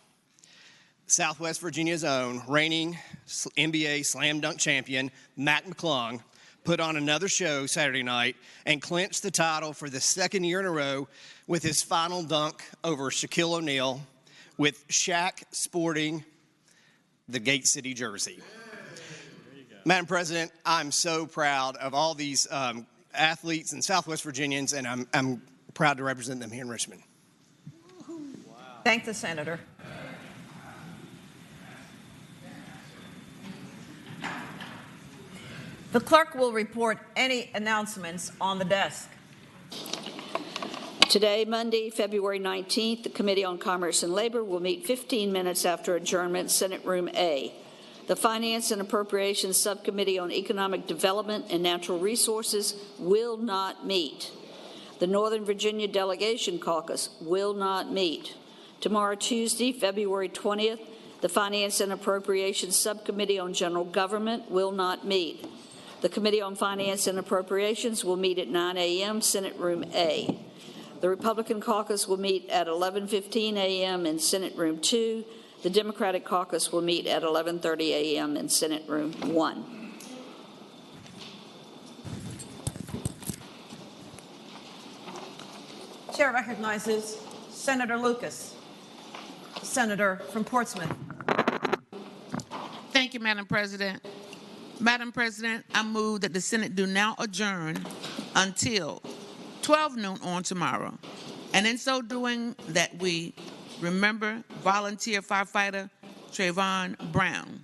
Southwest Virginia's own reigning NBA slam dunk champion, Mac McClung, put on another show Saturday night and clinched the title for the 2nd year in a row with his final dunk over Shaquille O'Neal, with Shaq sporting the Gate City jersey. Madam President, I'm so proud of all these athletes and Southwest Virginians, and I'm proud to represent them here in Richmond. Thank the senator. The clerk will report any announcements on the desk. Today, Monday, February 19th, the Committee on Commerce and Labor will meet 15 minutes after adjournment, Senate Room A. The Finance and Appropriations Subcommittee on Economic Development and Natural Resources will not meet. The Northern Virginia Delegation Caucus will not meet. Tomorrow, Tuesday, February 20th, the Finance and Appropriations Subcommittee on General Government will not meet. The Committee on Finance and Appropriations will meet at 9 a.m., Senate Room A. The Republican Caucus will meet at 11:15 a.m. in Senate Room 2. The Democratic Caucus will meet at 11:30 a.m. in Senate Room 1. Chair recognizes Senator Lucas, senator from Portsmouth. Thank you, Madam President. Madam President, I move that the Senate do now adjourn until 12 noon on tomorrow, and in so doing that we remember volunteer firefighter Trayvon Brown.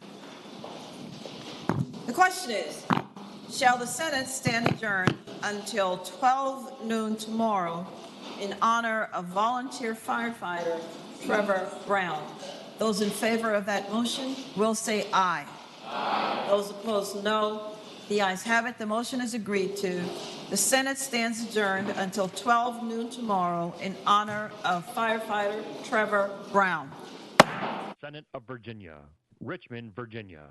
The question is, shall the Senate stand adjourned until 12 noon tomorrow in honor of volunteer firefighter Trevor Brown? Those in favor of that motion will say aye. Aye. Those opposed, no. The ayes have it. The motion is agreed to. The Senate stands adjourned until 12 noon tomorrow in honor of firefighter Trevor Brown. Senate of Virginia, Richmond, Virginia.